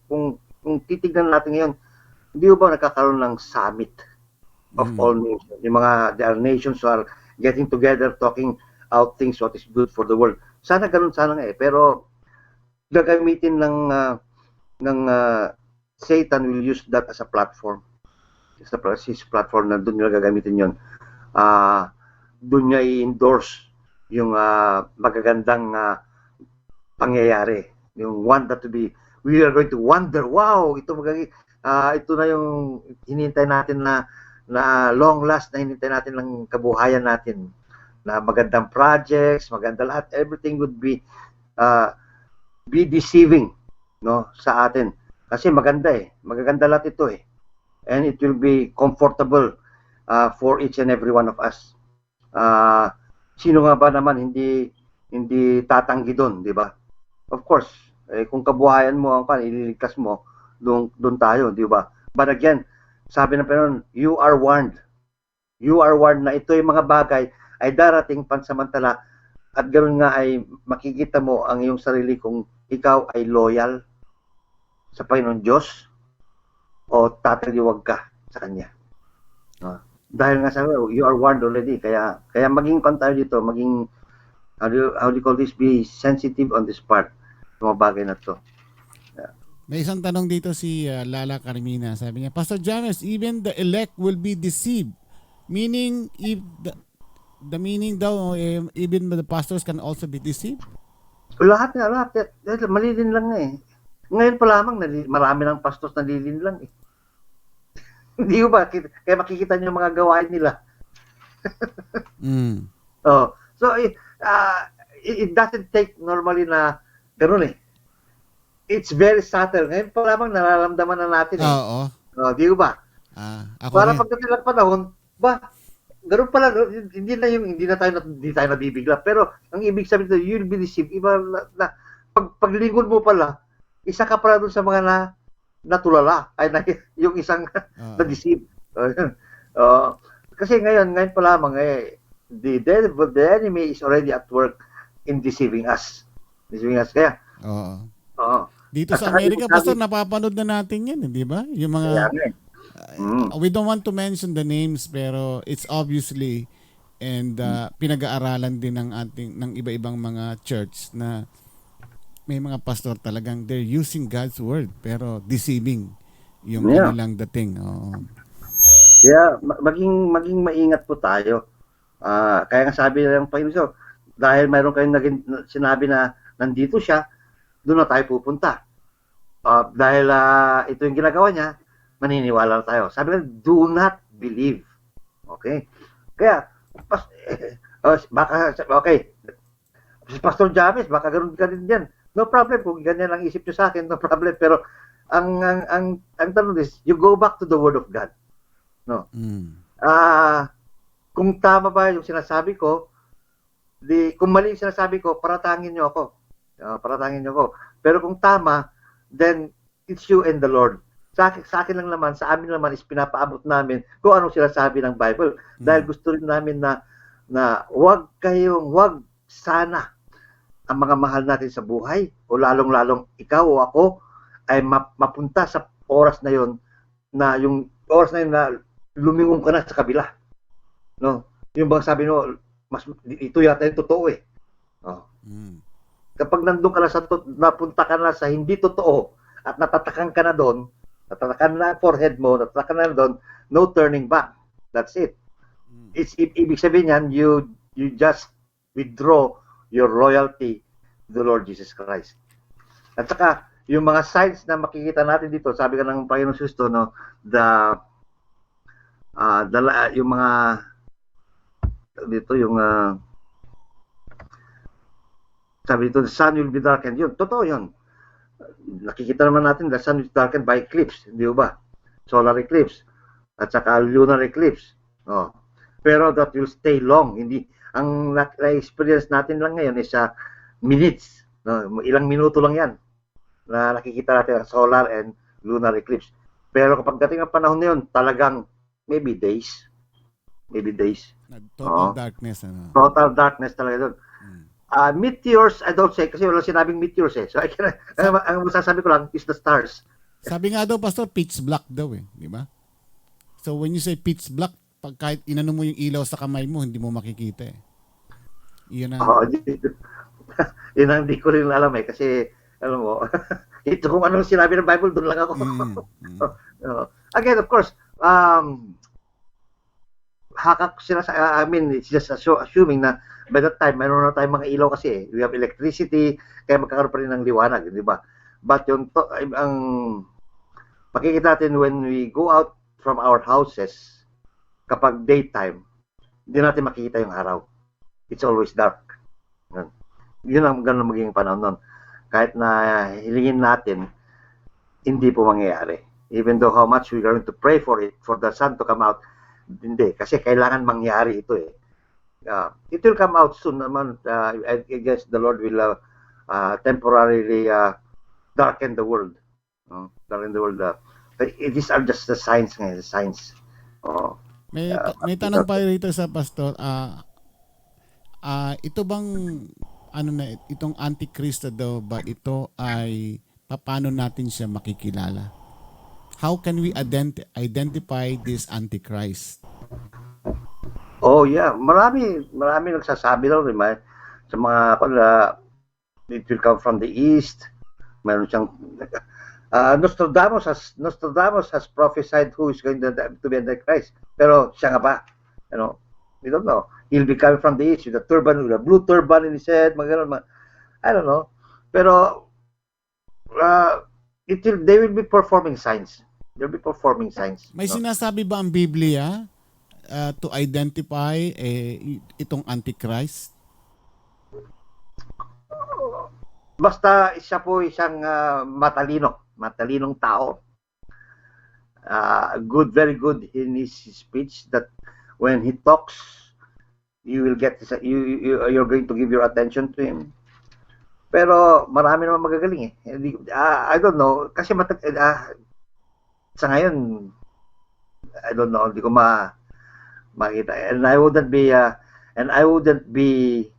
J: titignan natin ngayon, hindi ba nagkakaroon ng summit of all nations? Yung there are nations who are getting together, talking out things what is good for the world. Sana ganun sana nga eh. Pero gagamitin ng Satan will use that as a platform. His platform na doon nila gagamitin yun. Doon niya i-endorse yung magagandang pangyayari. Yung want that to be, we are going to wonder, wow, ito na yung hinihintay natin na na long last na hinintay natin ng kabuhayan natin, na magandang projects, maganda lahat, everything would be deceiving, no, sa atin. Kasi maganda magaganda lahat ito and it will be comfortable for each and every one of us. Sino nga ba naman hindi tatanggi doon, di ba? Of course, kung kabuhayan mo ang ililigtas mo, doon tayo, di ba? But again, sabi ng Panginoon, you are warned. You are warned na ito yung mga bagay ay darating pansamantala at ganoon nga ay makikita mo ang iyong sarili kung ikaw ay loyal sa Panginoon Diyos o tataliwag ka sa Kanya. Dahil nga sabi, you are warned already. Kaya maging tayo dito, maging, how do you call this, be sensitive on this part, mga bagay na to.
D: May isang tanong dito si Lala Carmina. Sabi niya, Pastor James, even the elect will be deceived. Meaning, if the meaning daw, even the pastors can also be deceived?
J: Lahat. Malilin lang Ngayon pa lamang, marami ng pastors na lilin lang Hindi ba? Kaya makikita niyo mga gawain nila. So, it doesn't take normally na gano'n It's very subtle. Ngayon pa lamang nararamdaman na natin
D: Oo.
J: Di ba? Para pagdating ng panahon, gano'n pala, hindi tayo nabibigla. Pero ang ibig sabihin nito, you'll be deceived. Iba na paglingon mo pala, isa ka pala dun sa mga natulala. Yung isang na-deceive. Kasi ngayon pa lamang, the enemy is already at work in deceiving us. Kaya,
D: dito sa Amerika, Pastor, napapanood na natin yan, di ba? Yung mga, we don't want to mention the names, pero it's obviously, and pinag-aaralan din ng iba-ibang mga church na may mga pastor talagang they're using God's word, pero deceiving yung kanilang dating.
J: Maging maingat po tayo. Kaya nga sabi ng Panginoon, dahil mayroon kayong sinabi na nandito siya, doon na tayo pupunta. Dahil ito yung ginagawa niya, maniniwala na tayo. Sabi nga, do not believe. Okay? Kaya, okay, Pastor James, baka ganoon ka din yan. No problem, kung ganyan ang isip nyo sa akin, no problem. Pero, ang tanong is, you go back to the Word of God. No? Kung tama ba yung sinasabi ko, kung mali yung sinasabi ko, paratangin nyo ako. Pero kung tama, then it's you and the Lord. Sa akin lang naman, sa amin naman is pinapaabot namin kung anong sinasabi ng Bible. Dahil gusto rin namin na wag sana ang mga mahal natin sa buhay o lalong-lalong ikaw o ako ay mapunta sa oras na yon na yung oras na yun na lumingon ka na sa kabila. No? Yung bang sabi no, ito yata yung totoo Kapag nandun ka na napunta ka na sa hindi totoo at natatakan ka na doon, natatakan na ang forehead mo, natatakan na doon, no turning back. That's it. Ibig sabihin yan, you just withdraw your loyalty to the Lord Jesus Christ. At saka, yung mga signs na makikita natin dito, sabi ka ng Panginoon Kristo, no, yung mga dito, yung sabi dito, the sun will be darkened. Yun, totoo yun. Nakikita naman natin, the sun will be darkened by eclipse, di ba? Solar eclipse. At saka lunar eclipse. Pero that will stay long. Hindi, ang na-experience natin lang ngayon is minutes. No? Ilang minuto lang yan na nakikita natin ang solar and lunar eclipse. Pero kapag dating ang panahon na yun, talagang maybe days.
D: Total darkness.
J: Total darkness talaga doon. Meteors, I don't say, kasi wala sinabing meteors So, ang masasabi ko lang is the stars.
D: Sabi nga daw, Pastor, pitch black daw di ba? So, when you say pitch black, pag kahit inano mo yung ilaw sa kamay mo, hindi mo makikita Iyon ang...
J: Yun ang hindi ko rin alam kasi, alam mo, ito kung anong sinabi ng Bible, doon lang ako. Again, of course, it's just assuming na by that time, mayroon na tayong mga ilaw kasi we have electricity, kaya magkakaroon pa rin ng liwanag, di ba? But ang makikita natin when we go out from our houses, kapag daytime, hindi natin makikita yung araw. It's always dark. Yun ang ganun magiging panahon nun. Kahit na hilingin natin, hindi po mangyayari. Even though how much we are going to pray for it, for the sun to come out, hindi. Kasi kailangan mangyari ito eh. It will come out soon naman. I guess the Lord will temporarily darken the world. Darken the world. These are just the signs ngayon, the signs.
D: May tanong pa rito sa pastor. Ito bang itong Antikristo daw ba ito ay paano natin siya makikilala? How can we identify this Antichrist?
J: Oh yeah, marami nagsasabi daw rin sa mga it will come from the east. Meron siyang Nostradamus has prophesied who is going to be Antichrist. Pero siya nga ba? We don't know. He'll be coming from the east with a turban, with a blue turban in his head, I don't know. Pero they will be performing signs. They'll be performing signs.
D: May sinasabi ba ang Biblia to identify itong Antichrist?
J: Basta siya po isang matalinong tao. Very good in his speech, that when he talks, you're going to give your attention to him. Pero marami naman magagaling eh. I don't know, kasi sa ngayon, I don't know, hindi ko makita. And I wouldn't be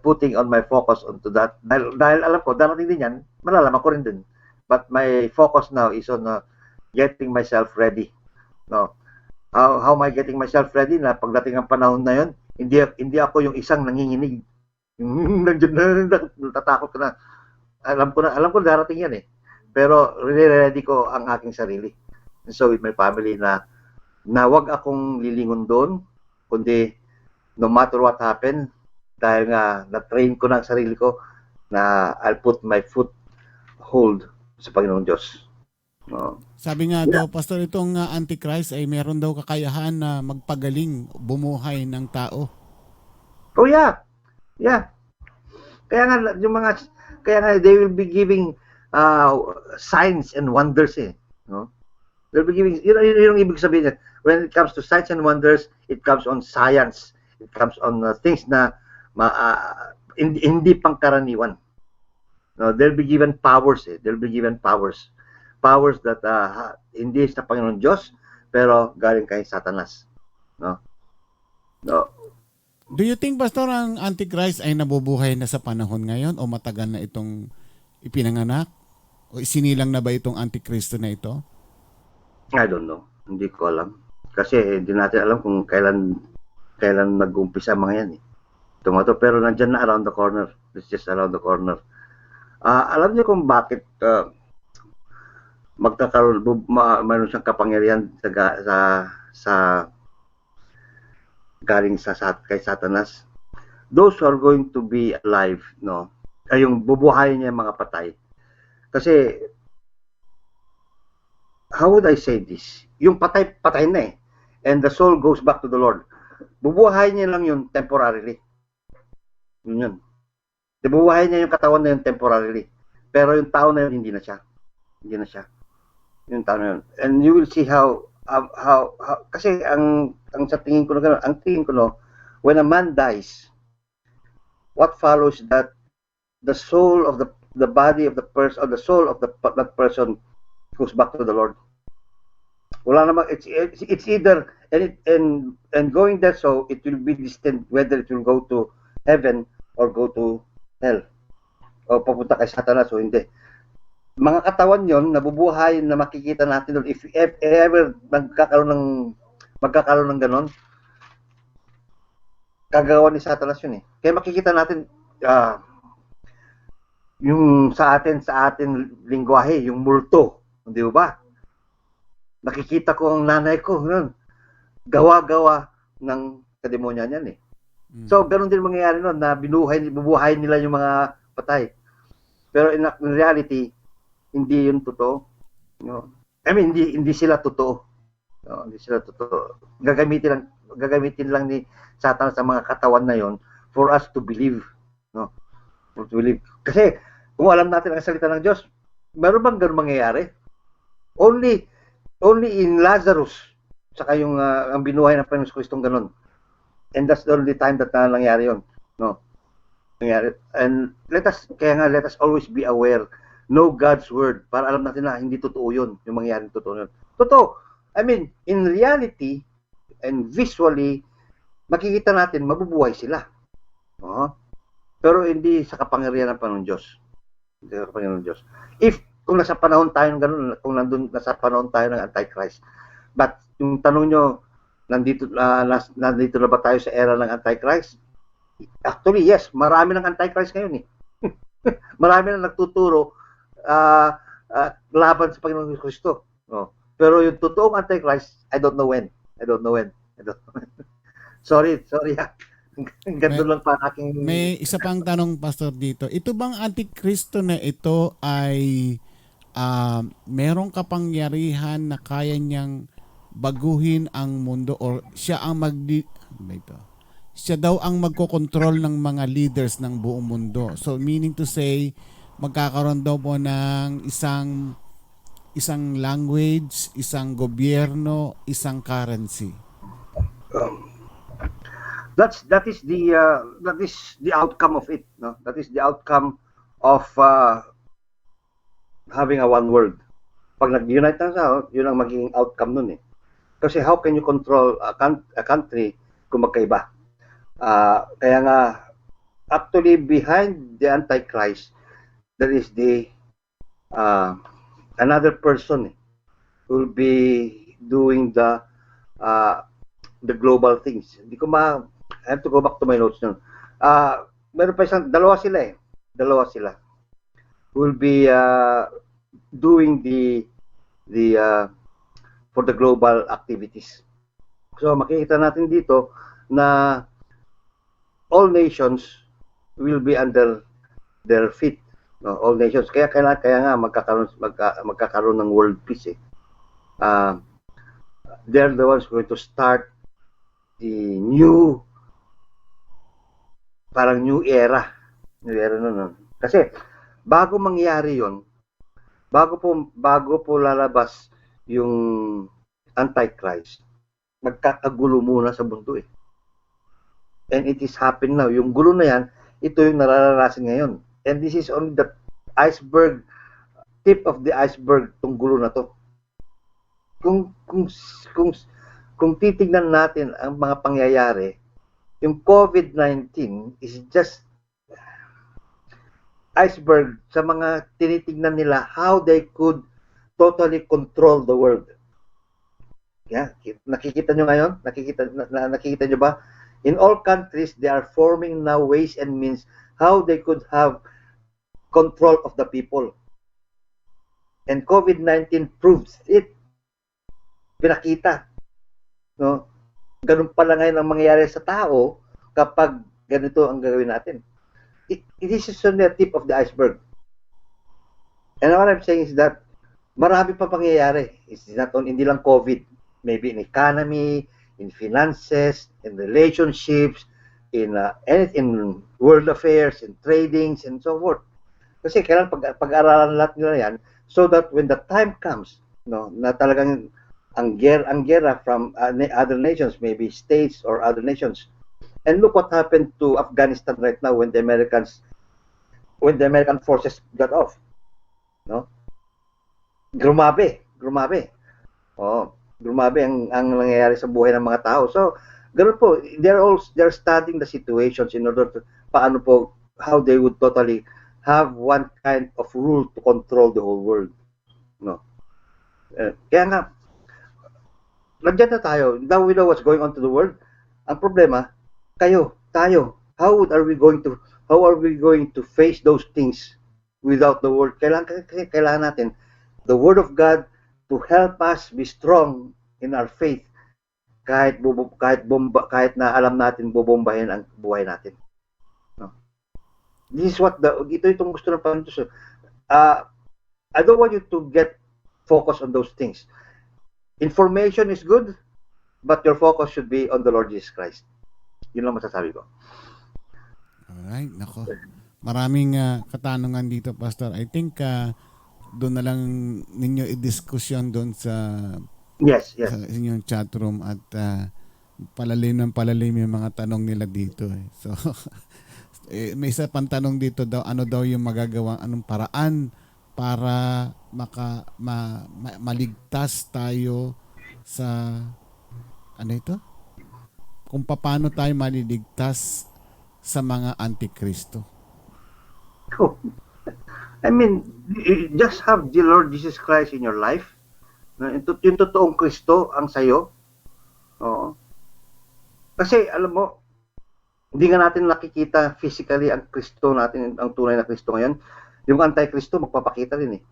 J: putting on my focus onto that. Dahil alam ko, darating din yan, malalaman ko rin din. But my focus now is on getting myself ready. No. How am I getting myself ready? Na pagdating ang panahon na yun, hindi ako yung isang nanginginig. Nandiyan na, natatakot ka na. Alam ko darating yan eh. Pero ready ko ang aking sarili. And so with my family na wag akong lilingon doon, kundi no matter what happen, dahil nga na-train ko na ang sarili ko na I'll put my foot hold sa Panginoong Diyos.
D: Sabi nga daw, Pastor, itong Antichrist ay meron daw kakayahan na magpagaling, bumuhay ng tao.
J: Oh yeah. Yeah. Kaya nga they will be giving signs and wonders eh. No? They'll be giving, yung ibig sabihin, when it comes to signs and wonders, it comes on science. It comes on things na hindi pangkaraniwan. No, they'll be given powers eh. They'll be given powers. Powers that hindi sa Panginoon Diyos, pero galing kay Satanas. No?
D: Do you think, Pastor, ang Antichrist ay nabubuhay na sa panahon ngayon o matagal na itong ipinanganak? O isinilang na ba itong Antikristo na ito?
J: I don't know. Hindi ko alam. Kasi hindi natin alam kung kailan nag-umpisa mga yan eh. Tumato, pero nandyan na around the corner. It's just around the corner. Alam niyo kung bakit mayroon siyang kapangyarihan sa galing kay Satanas? Those who are going to be alive, no? Ay yung bubuhayin niya mga patay. Kasi how would I say this? Yung patay na eh. And the soul goes back to the Lord. Bubuhayin niya lang yun temporarily. Yun. Bubuhayin niya yung katawan na yun temporarily. Pero yung tao na yun, hindi na siya. Yung tao na yun. And you will see how kasi ang sa tingin ko when a man dies, what follows that the soul of the body of the person, or the soul of that person goes back to the Lord. Wala namang, it's either and going there, so it will be distant whether it will go to heaven or go to hell o papunta kay Satanas o hindi. Mga katawan yon nabubuhay na makikita natin doon. If ever magkakaroon ng ganon, kagawa ni Satanas yun eh. Kaya makikita natin yung sa atin lingwahe, yung multo, di ba? Nakikita ko ang nanay ko, gawa-gawa ng kademonya niyan eh. So, ganoon din mangyayari noon na bubuhay nila yung mga patay. Pero in reality, hindi yun totoo. No? I mean, hindi sila totoo. No, hindi sila totoo. Gagamitin lang ni Satan sa mga katawan na yon for us to believe. No? For to believe. Kasi kung alam natin ang salita ng Diyos, meron bang ganun mangyayari? Only in Lazarus, saka yung ang binuhay ng Panginoon Kristong ganun. And that's the only time that nangyari yon. No? Nangyari. And let us always be aware, know God's word, para alam natin na hindi totoo yun, yung mangyayari totoo yun. Totoo. I mean, in reality and visually, makikita natin, mabubuhay sila. Pero hindi sa kapangyarihan ng Panginoon Diyos. Hindi sa kapangyarihan ng Diyos. Kung nasa panahon tayo ng ganun, kung nasa panahon tayo ng Antichrist. But yung tanong nyo, nandito na ba tayo sa era ng Antichrist? Actually, yes. Marami ng Antichrist ngayon eh. Marami na nagtuturo laban sa Panginoon Kristo. Pero yung totoong Antichrist, I don't know when. Sorry. Ganito lang pa aking...
D: May isa pang tanong, Pastor, dito. Ito bang Antikristo na ito ay merong kapangyarihan na kaya niyang baguhin ang mundo, or siya daw ang magkokontrol ng mga leaders ng buong mundo? So meaning to say, magkakaroon daw po ng isang language, isang gobyerno, isang currency.
J: That is the outcome of it, no? That is the outcome of having a one world. Pag nag-unite na sa, yun ang magiging outcome nun eh. Kasi how can you control a country kung magkaiba? Kaya nga, actually behind the Antichrist, there is another person who will be doing the global things. I have to go back to my notes now. Meron pa dalawa sila. Who will be doing the for the global activities. So makikita natin dito na all nations will be under their feet. No, all nations. Kaya nga magkakaroon ng world peace eh. They're the ones going to start the new era. New era nun. Kasi bago mangyari 'yon, bago po lalabas yung Antichrist, magkakagulo muna sa mundo eh. And it is happening now. Yung gulo na yan, ito yung nararanasan ngayon. And this is only the tip of the iceberg, tong gulo na to. Kung titignan natin ang mga pangyayari, yung COVID-19 is just iceberg sa mga tinitignan nila how they could totally control the world. Yeah, nakikita nyo ngayon? Nakikita nyo ba? In all countries, they are forming now ways and means how they could have control of the people. And COVID-19 proves it. Pinakita. No? Ganun pala ngayon ang mangyayari sa tao kapag ganito ang gagawin natin. This is only a tip of the iceberg. And what I'm saying is that marami pa pangyayari. It's not only, hindi lang COVID. Maybe in economy, in finances, in relationships, in world affairs, in tradings, and so forth. Kasi kailangan pag-aralan lahat nila yan so that when the time comes, no, na talagang ang gera from other nations, maybe states or other nations. And look what happened to Afghanistan right now when the American forces got off. No? Grumabe. Grumabe ang nangyayari sa buhay ng mga tao. So, ganoon po, they're studying the situations in order to how they would totally have one kind of rule to control the whole world. No. Kaya nga, nandiyan na tayo. Now we know what's going on to the world. Ang problema, tayo, how are we going to face those things without the word? Kailangan natin the word of God to help us be strong in our faith kahit na alam natin bobombahin ang buhay natin. No? This is what itong gusto ng Panginoon. I don't want you to get focused on those things. information is good, but your focus should be on the Lord Jesus Christ. Yun lang masasabi ko.
D: Alright, nako. Maraming katanungan dito, Pastor. I think doon na lang ninyo i-discussion doon sa
J: Yes.
D: sa inyong chat room at palalim yung mga tanong nila dito. So, may isa pang tanong dito daw, ano daw yung magagawa, anong paraan para maligtas tayo sa, ano ito? Kung paano tayo maliligtas sa mga antikristo.
J: I mean, you just have the Lord Jesus Christ in your life. Yung totoong Kristo ang sayo. Oo. Kasi alam mo, hindi nga natin nakikita physically ang Kristo natin, ang tunay na Kristo ngayon. Yung anti-Kristo magpapakita rin eh.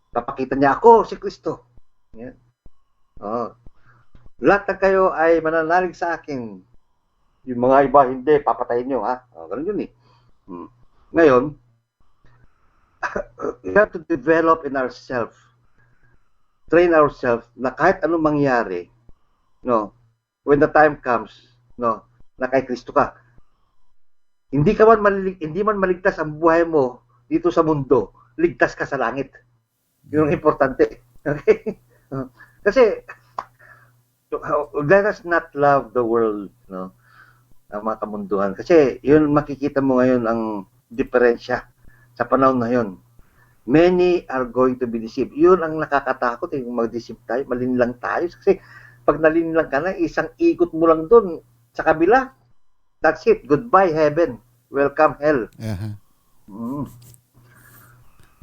J: Papakita niya, ako si Kristo. Yan. Oo. Lahat na kayo ay mananalig sa akin. Yung mga iba, hindi, papatayin nyo, ha? Ganun yun eh. Ngayon, we have to develop in ourselves, train ourselves na kahit anong mangyari, no, when the time comes, no, na kay Kristo ka, hindi man maligtas ang buhay mo dito sa mundo, ligtas ka sa langit. Yun ang importante. Okay? Kasi let us not love the world, no, ang mga kamunduhan. Kasi yun makikita mo ngayon ang diferensya sa panahon na yun. Many are going to be deceived. Yun ang nakakatakot, yung mag-deceive tayo, malinlang tayo. Kasi pag nalinlang ka na, isang ikot mo lang dun sa kabila, that's it. Goodbye, heaven. Welcome, hell.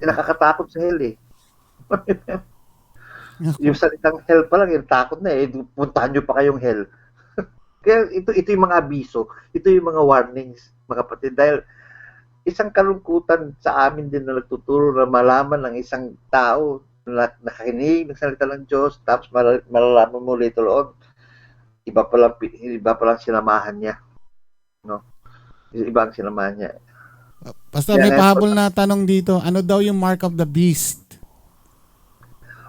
J: Nakakatakot sa hell eh. Yung salitang hell pa lang, yung takot na eh. Puntahan nyo pa kayong hell. Kaya ito yung mga abiso, ito yung mga warnings, mga kapatid. Dahil isang kalungkutan sa amin din na nagtuturo na malaman ng isang tao na nakakinig ng salita ng Diyos, tapos malalaman mo later on, iba pa lang sinamahan niya. No? Iba ang sinamahan niya.
D: Pastor, may pahabol na tanong dito. Ano daw yung mark of the beast?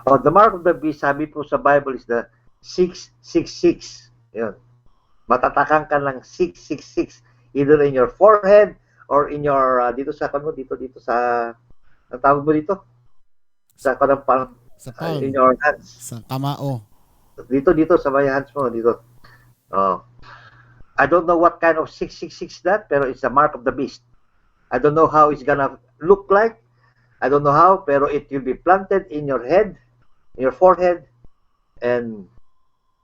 J: Oh, the mark of the beast, sabi po sa Bible is the 666. Yun. Matatakan ka ng 666 either in your forehead or in your dito sa ang tawag mo dito sa palm, in your hands,
D: sa kamao,
J: dito sa my hands mo dito. I don't know what kind of 666 that, pero it's the mark of the beast. I don't know how it's gonna look like. I don't know how, pero it will be planted in your head, in your forehead, and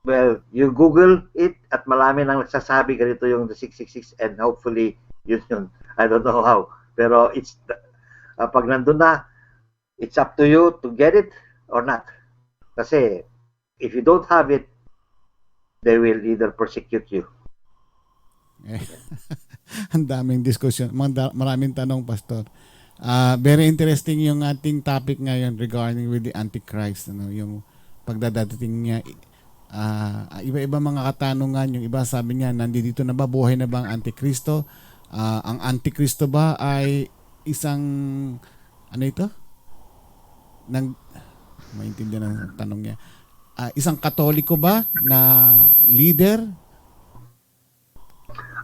J: well, you Google it at marami nang nagsasabi ganito yung the 666 and hopefully yun. I don't know how. Pero it's pag nandun na, it's up to you to get it or not. Kasi if you don't have it, they will either persecute you.
D: Ang daming discussion, maraming tanong, Pastor. Very interesting yung ating topic ngayon regarding with the Antichrist, ano, yung pagdadating niya. Iba-iba mga katanungan. Yung iba sabi niya, nandito na ba, buhay na ba ang Antikristo? Ang Antikristo ba ay isang, ano ito? Maintindihan ang tanong niya. Isang Katoliko ba na leader?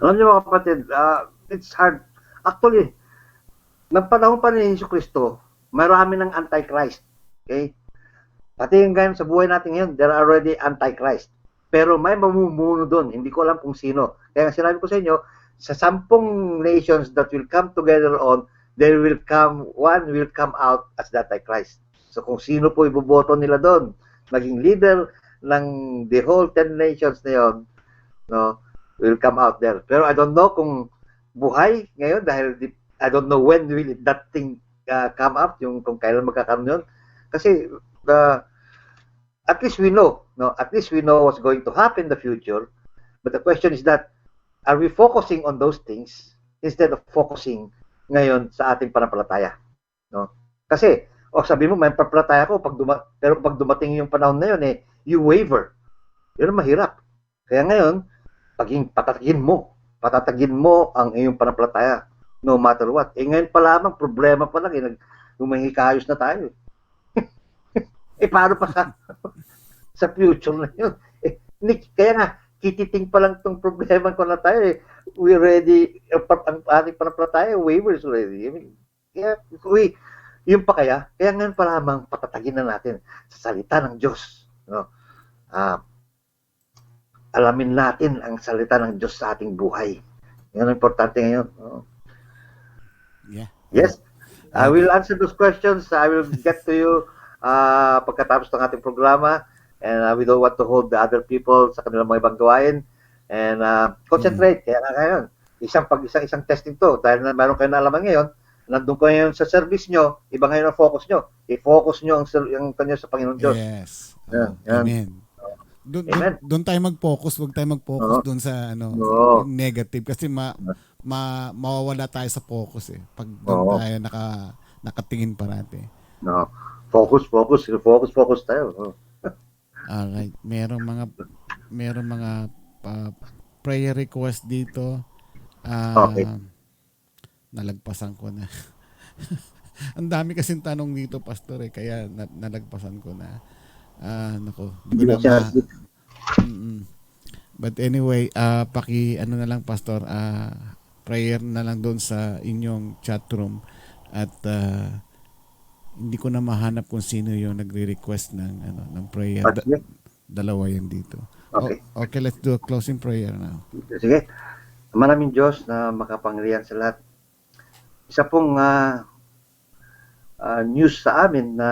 J: Alam niyo mga kapatid, it's hard. Actually, ng panahon pa ni Jesucristo, marami ng Antichrist. Okay? Pati yung ganyan sa buhay natin ngayon, there are already Antichrist. Pero may mamumuno doon. Hindi ko alam kung sino. Kaya sinabi ko sa inyo, sa 10 nations that will come together on, one will come out as the Antichrist. So kung sino po iboboto nila doon, maging leader ng the whole 10 nations na yun, no, will come out there. Pero I don't know kung buhay ngayon dahil I don't know when will that thing come up, yung kung kailan magkakaroon yun. Kasi at least we know, no? At least we know what's going to happen in the future. But the question is that, are we focusing on those things instead of focusing ngayon sa ating panampalataya? No? Kasi, sabi mo, may panampalataya ko, pero pag dumating yung panahon na yun, you waver. Yun ang mahirap. Kaya ngayon, patatagin mo ang iyong panampalataya, no matter what. Ngayon pa lamang, problema pa lang, humihikayos na tayo. Paano pa sa future na yun. Nick, kaya nga, kititing pa lang itong problema ko na tayo eh. We already, ang ating panampalataya, waivers already. I mean, kaya, yung pa kaya ngayon pa lamang patatagin na natin sa salita ng Diyos. No? Alamin natin ang salita ng Diyos sa ating buhay. Yan ang importante ngayon. No?
D: Yeah.
J: Yes. I will answer those questions. I will get to you pagkatapos ng ating programa. And we don't want to hold the other people sa kanilang mga ibang gawain. And concentrate. Kaya nga ngayon, isang testing to. Dahil na meron kayo nalaman ngayon, nandun kayo ngayon sa service nyo, iba ngayon ang focus nyo. I-focus nyo ang kanyo sa Panginoon Diyos.
D: Yes.
J: Yan.
D: Amen. Doon tayo mag-focus, wag tayo mag-focus doon sa negative kasi mawawala tayo sa focus eh. Pag doon tayo nakatingin parati.
J: No. Focus tayo.
D: Alright, merong mga prayer request dito.
J: Okay.
D: Nalagpasan ko na. Ang dami kasing tanong dito, Pastor eh, kaya nalagpasan ko na. Nako, di ko na But anyway, ano na lang, Pastor, prayer na lang doon sa inyong chat room at hindi ko na mahanap kung sino yung nagre-request ng prayer. Dalawa yan dito. Okay, let's do a closing prayer now.
J: Sige. Maraming Diyos na makapangyarihan sa lahat. Isa pong news sa amin na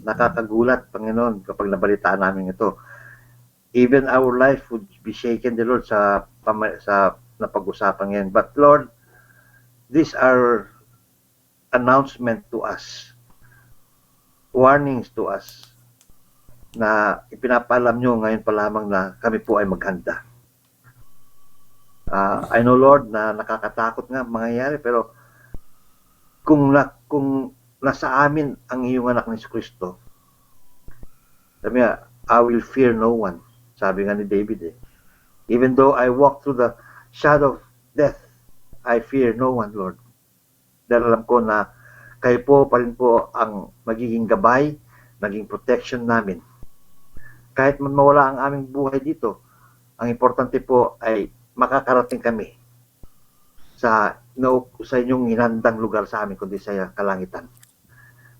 J: nakakagulat, Panginoon, kapag nabalitaan namin ito. Even our life would be shaken, the Lord, sa napag-usapan ngayon. But Lord, these are announcement to us, warnings to us, na ipinapalam nyo ngayon pa lamang na kami po ay maghanda. I know, Lord, na nakakatakot nga mangyayari, pero kung nasa amin ang iyong anak ni Kristo, sabi nga, I will fear no one. Sabi nga ni David eh. Even though I walk through the shadow of death, I fear no one, Lord. Dahil alam ko na kayo po pa rin po ang magiging gabay, maging protection namin. Kahit man mawala ang aming buhay dito, ang importante po ay makakarating kami sa inyong hinandang lugar sa amin, kundi sa kalangitan.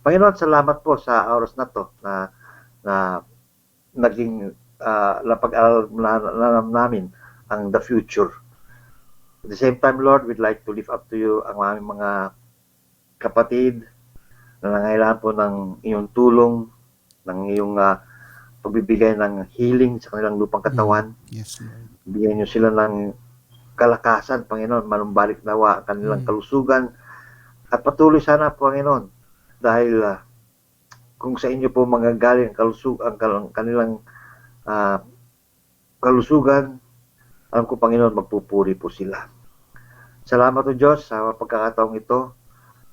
J: Panginoon, salamat po sa oras na to na naging napag-alam namin ang the future. At the same time, Lord, we'd like to lift up to you ang aming mga kapatid na nangailangan po ng iyong tulong, ng iyong pagbibigay ng healing sa kanilang lupang katawan.
D: Yes, Lord.
J: Bigyan niyo sila ng kalakasan, Panginoon, manumbalik nawa ang kanilang kalusugan. At patuloy sana, Panginoon, dahil kung sa inyo po manggagaling ang kanilang kalusugan, alam ko, Panginoon, magpupuri po sila. Salamat o Diyos sa pagkakataong ito,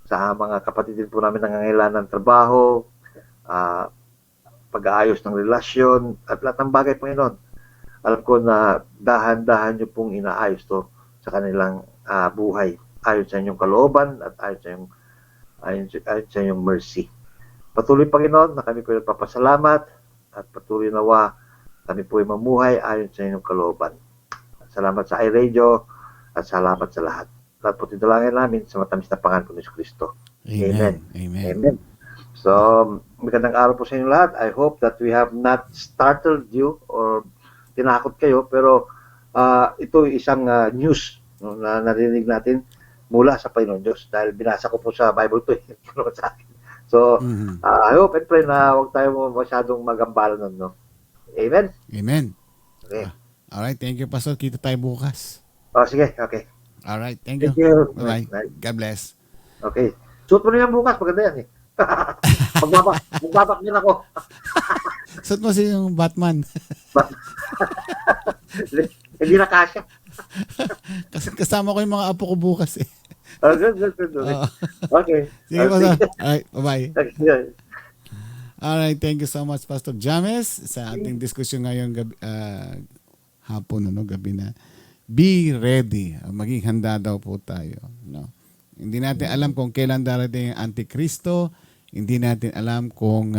J: sa mga kapatid din po namin nangangailangan ng trabaho, pag-aayos ng relasyon, at lahat ng bagay, Panginoon. Alam ko na dahan-dahan nyo pong inaayos to sa kanilang buhay. Ayon sa inyong kalooban at ayon sa inyong mercy. Patuloy, Panginoon, na kami po nagpapasalamat at patuloy nawa kami po ay mamuhay ayon sa inyong kalooban. Salamat sa iRadio at salamat sa lahat. Lahat po tinalangin namin sa matamis na pangalan po ni Kristo. Amen.
D: Amen.
J: So, magandang araw po sa inyo lahat. I hope that we have not startled you or tinakot kayo, pero ito isang news na narinig natin mula sa Panginoon Diyos dahil binasa ko po sa Bible to sa akin. So, I hope and pray na huwag tayo masyadong magambala nun, no? Amen?
D: Amen.
J: Okay.
D: Alright, thank you, Pastor. Kita tayo bukas.
J: Sige, okay.
D: Alright, thank you. Bye-bye. God bless.
J: Okay. Suot mo na yan bukas, maganda yan eh. Magbabak din ako.
D: Suot mo si yung Batman.
J: Hindi na kasya.
D: Kasi kasama ko yung mga apo ko bukas eh.
J: Good. Okay.
D: Sige, Pastor. Alright, bye-bye.
J: Okay.
D: Alright, thank you so much, Pastor James, sa ating diskusyon ngayong gabi, hapon, gabi na. Be ready. Maging handa daw po tayo. No? Hindi natin alam kung kailan darating ang Antikristo. Hindi natin alam kung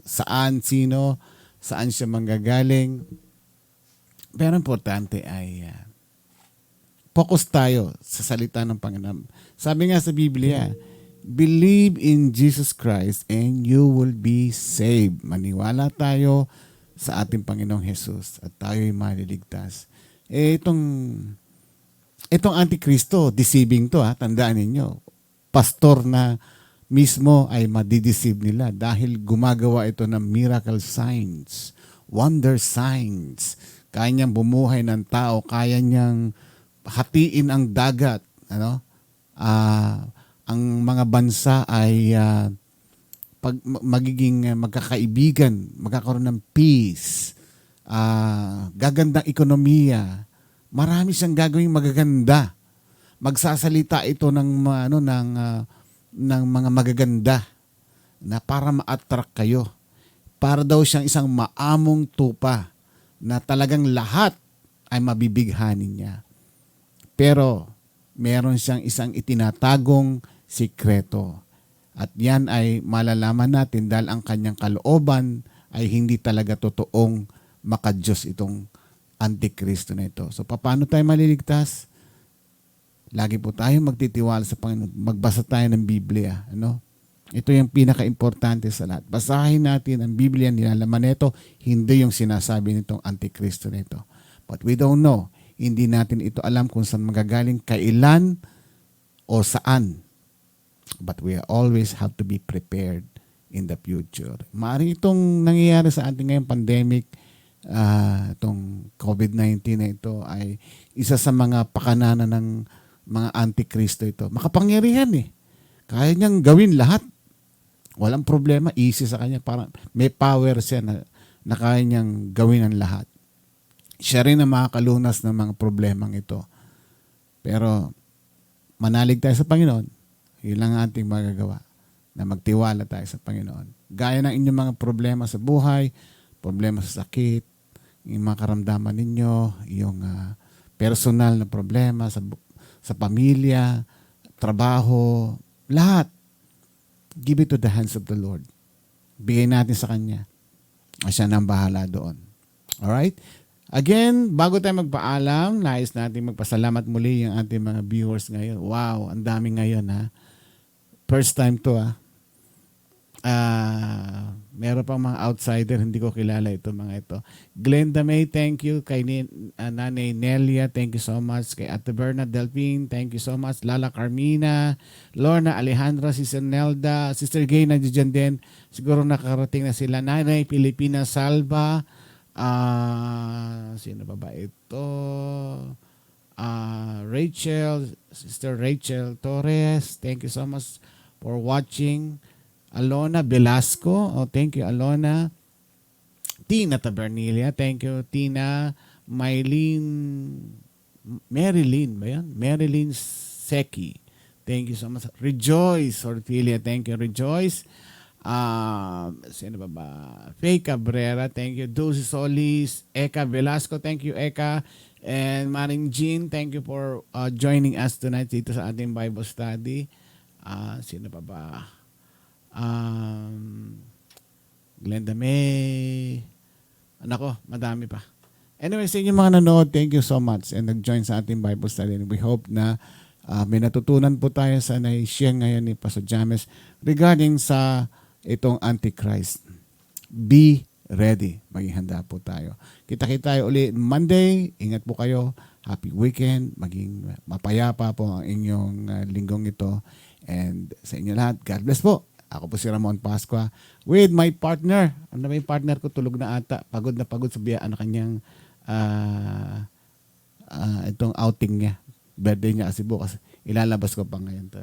D: saan, sino. saan siya manggagaling. Pero importante ay focus tayo sa salita ng Panginoon. Sabi nga sa Biblia, believe in Jesus Christ and you will be saved. Maniwala tayo sa ating Panginoong Jesus at tayo'y maliligtas. Itong Antikristo, deceiving to, tandaan ninyo. Pastor na mismo ay madideceive nila dahil gumagawa ito ng miracle signs, wonder signs. Kaya niyang bumuhay ng tao, kaya niyang hatiin ang dagat. Ang mga bansa ay magiging magkakaibigan, magkakaroon ng peace, gagandang ekonomiya. Marami siyang gagawing magaganda. Magsasalita ito ng mga magaganda na para ma-attract kayo. Para daw siyang isang maamong tupa na talagang lahat ay mabibighanin niya. Pero meron siyang isang itinatagong sikreto. At yan ay malalaman natin dahil ang kanyang kalooban ay hindi talaga totoong makadiyos itong Antikristo na ito. So paano tayo maliligtas? Lagi po tayo magtitiwala sa Panginoon. Magbasa tayo ng Biblia. Ito yung pinaka-importante sa lahat. Basahin natin ang Biblia, nilalaman nito, hindi yung sinasabi nitong Antikristo na ito. But we don't know. Hindi natin ito alam kung saan magagaling, kailan, o saan. But we always have to be prepared in the future. Maaaring itong nangyayari sa ating ngayong pandemic, itong COVID-19 na ito ay isa sa mga pakananan ng mga Antikristo ito. Makapangyarihan Kaya niyang gawin lahat. Walang problema, easy sa kanya. Parang may power siya na kaya niyang gawin ang lahat. Siya rin ang makakalunas ng mga problemang ito. Pero manalig tayo sa Panginoon, yun lang ating magagawa, na magtiwala tayo sa Panginoon. Gaya ng inyong mga problema sa buhay, problema sa sakit, yung mga karamdaman ninyo, yung personal na problema sa pamilya, trabaho, lahat. Give it to the hands of the Lord. Bigay natin sa Kanya. Siya nang bahala doon. Alright? Again, bago tayo magpaalam, nais natin magpasalamat muli yung ating mga viewers ngayon. Wow, ang dami ngayon First time to meron pang mga outsider, hindi ko kilala ito mga ito. Glenda May, thank you. Kay Nanay Nelia, thank you so much. Kay Ate Berna Delphine, thank you so much. Lala Carmina, Lorna Alejandra, Sister Nelda, Sister Gay, nandiyan din. Siguro nakarating na sila. Nanay Pilipina Salva, sino ba ito? Rachel, Sister Rachel Torres, thank you so much for watching. Alona Velasco, thank you Alona. Tina Tabernilia, thank you Tina. Marilyn ba yan? Marilyn Seki, thank you so much. Rejoice Ortilia, thank you Rejoice. Sino ba? Faye Cabrera, thank you. Dulce Solis, Eka Velasco, thank you Eka. And Maring Jean, thank you for joining us tonight dito sa ating Bible study. Sino ba? Glenda May. Nako, madami pa. Anyway, sa inyo mga nanood, thank you so much and nag-join sa ating Bible study. And we hope na may natutunan po tayo sa na-share ngayon ni Pastor James regarding sa itong Antichrist. Be ready. Maging handa po tayo. Kita-kita tayo ulit Monday. Ingat po kayo. Happy weekend. Maging mapayapa po ang inyong linggong ito. And sa inyo lahat, God bless po. Ako po si Ramon Pascua with my partner. Ano ba yung partner ko? Tulog na ata. Pagod na pagod sa kanyang itong outing niya. Birthday niya kasi bukas. Ilalabas ko pa ngayon to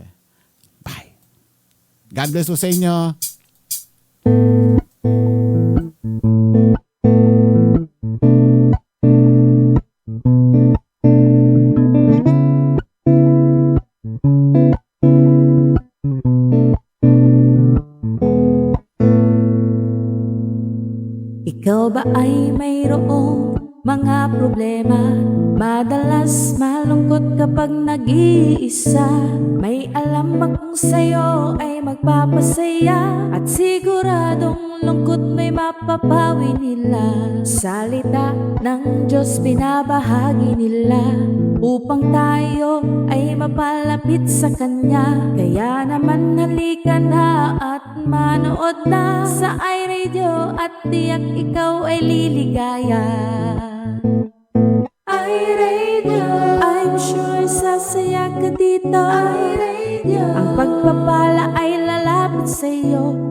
D: Bye. God bless po sa inyo.
H: Ikaw ba ay mayroong mga problema? Madalas malungkot kapag nag-iisa. May alam ba kung sa'yo ay magpapasaya? At siguradong ang lungkot may mapapawi nila. Salita ng Diyos binabahagi nila upang tayo ay mapalapit sa Kanya. Kaya naman halika na at manood na sa iRadio at tiyak ikaw ay liligaya. iRadio, I'm sure sasaya ka dito. iRadio, ang pagpapala ay lalapit sa iyo.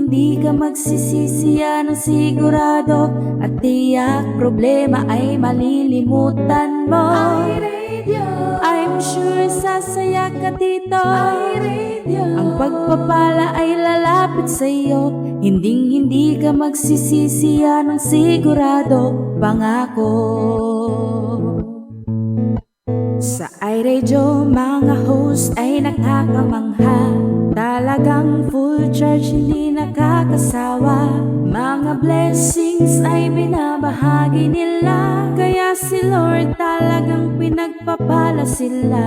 H: Hindi ka magsisisi, yan ang sigurado. At tiyak problema ay malilimutan mo. iRadio, I'm sure sasaya ka dito. iRadio, ang pagpapala ay lalapit sa iyo. Hindi ka magsisisi, yan ang sigurado. Pangako. Sa iRadio, mga host ay nakakamangha. Talagang full charge, hindi nakakasawa. Mga blessings ay binabahagi nila. Kaya si Lord talagang pinagpapala sila.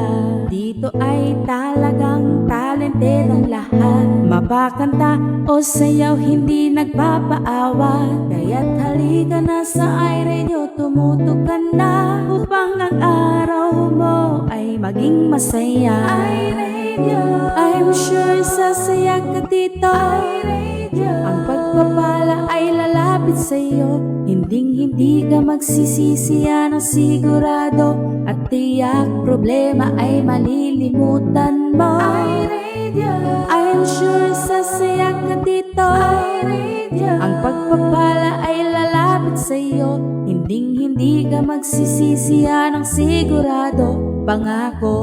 H: Dito ay talagang talented ang lahat. Mapakanta o sayaw, hindi nagpapaawa. Kaya't halika na sa iRadio, tumutok ka na upang ang araw mo ay maging masaya. iRadio, I'm sure sasaya ka dito. iRadio, ang pagpapala ay lalapit sa iyo. Hindi ka magsisisi, yan ang sigurado. At tiyak problema ay malilimutan mo. iRadio, I'm sure sasaya ka dito. iRadio, ang pagpapala ay lalapit sa iyo. Hindi ka magsisisi, yan ang sigurado. Pangako.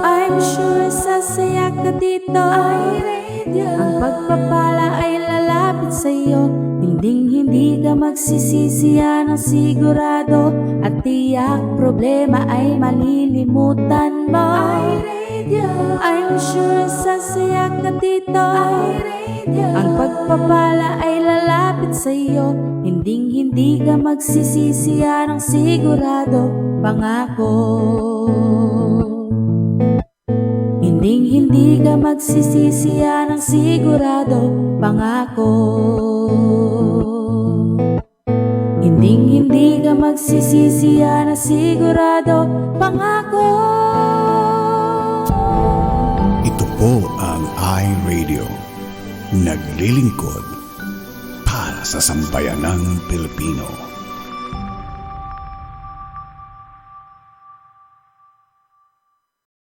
H: I'm sure sasaya ka dito. iRadio, ang pagpapala ay lalapit sa iyo. Hindi ka magsisisi, yan ang sigurado. At tiyak problema ay malilimutan mo. iRadio, I'm sure sasaya ka dito. iRadio, ang pagpapala ay lalapit sa iyo. Hindi ka magsisisi, yan ang sigurado. Pangako. Hindi ka magsisisi, yan ang sigurado. Pangako. Hindi ka magsisisi, yan ang sigurado. Pangako.
G: Ito po ang iRadio. Naglilingkod para sa sambayanang Pilipino.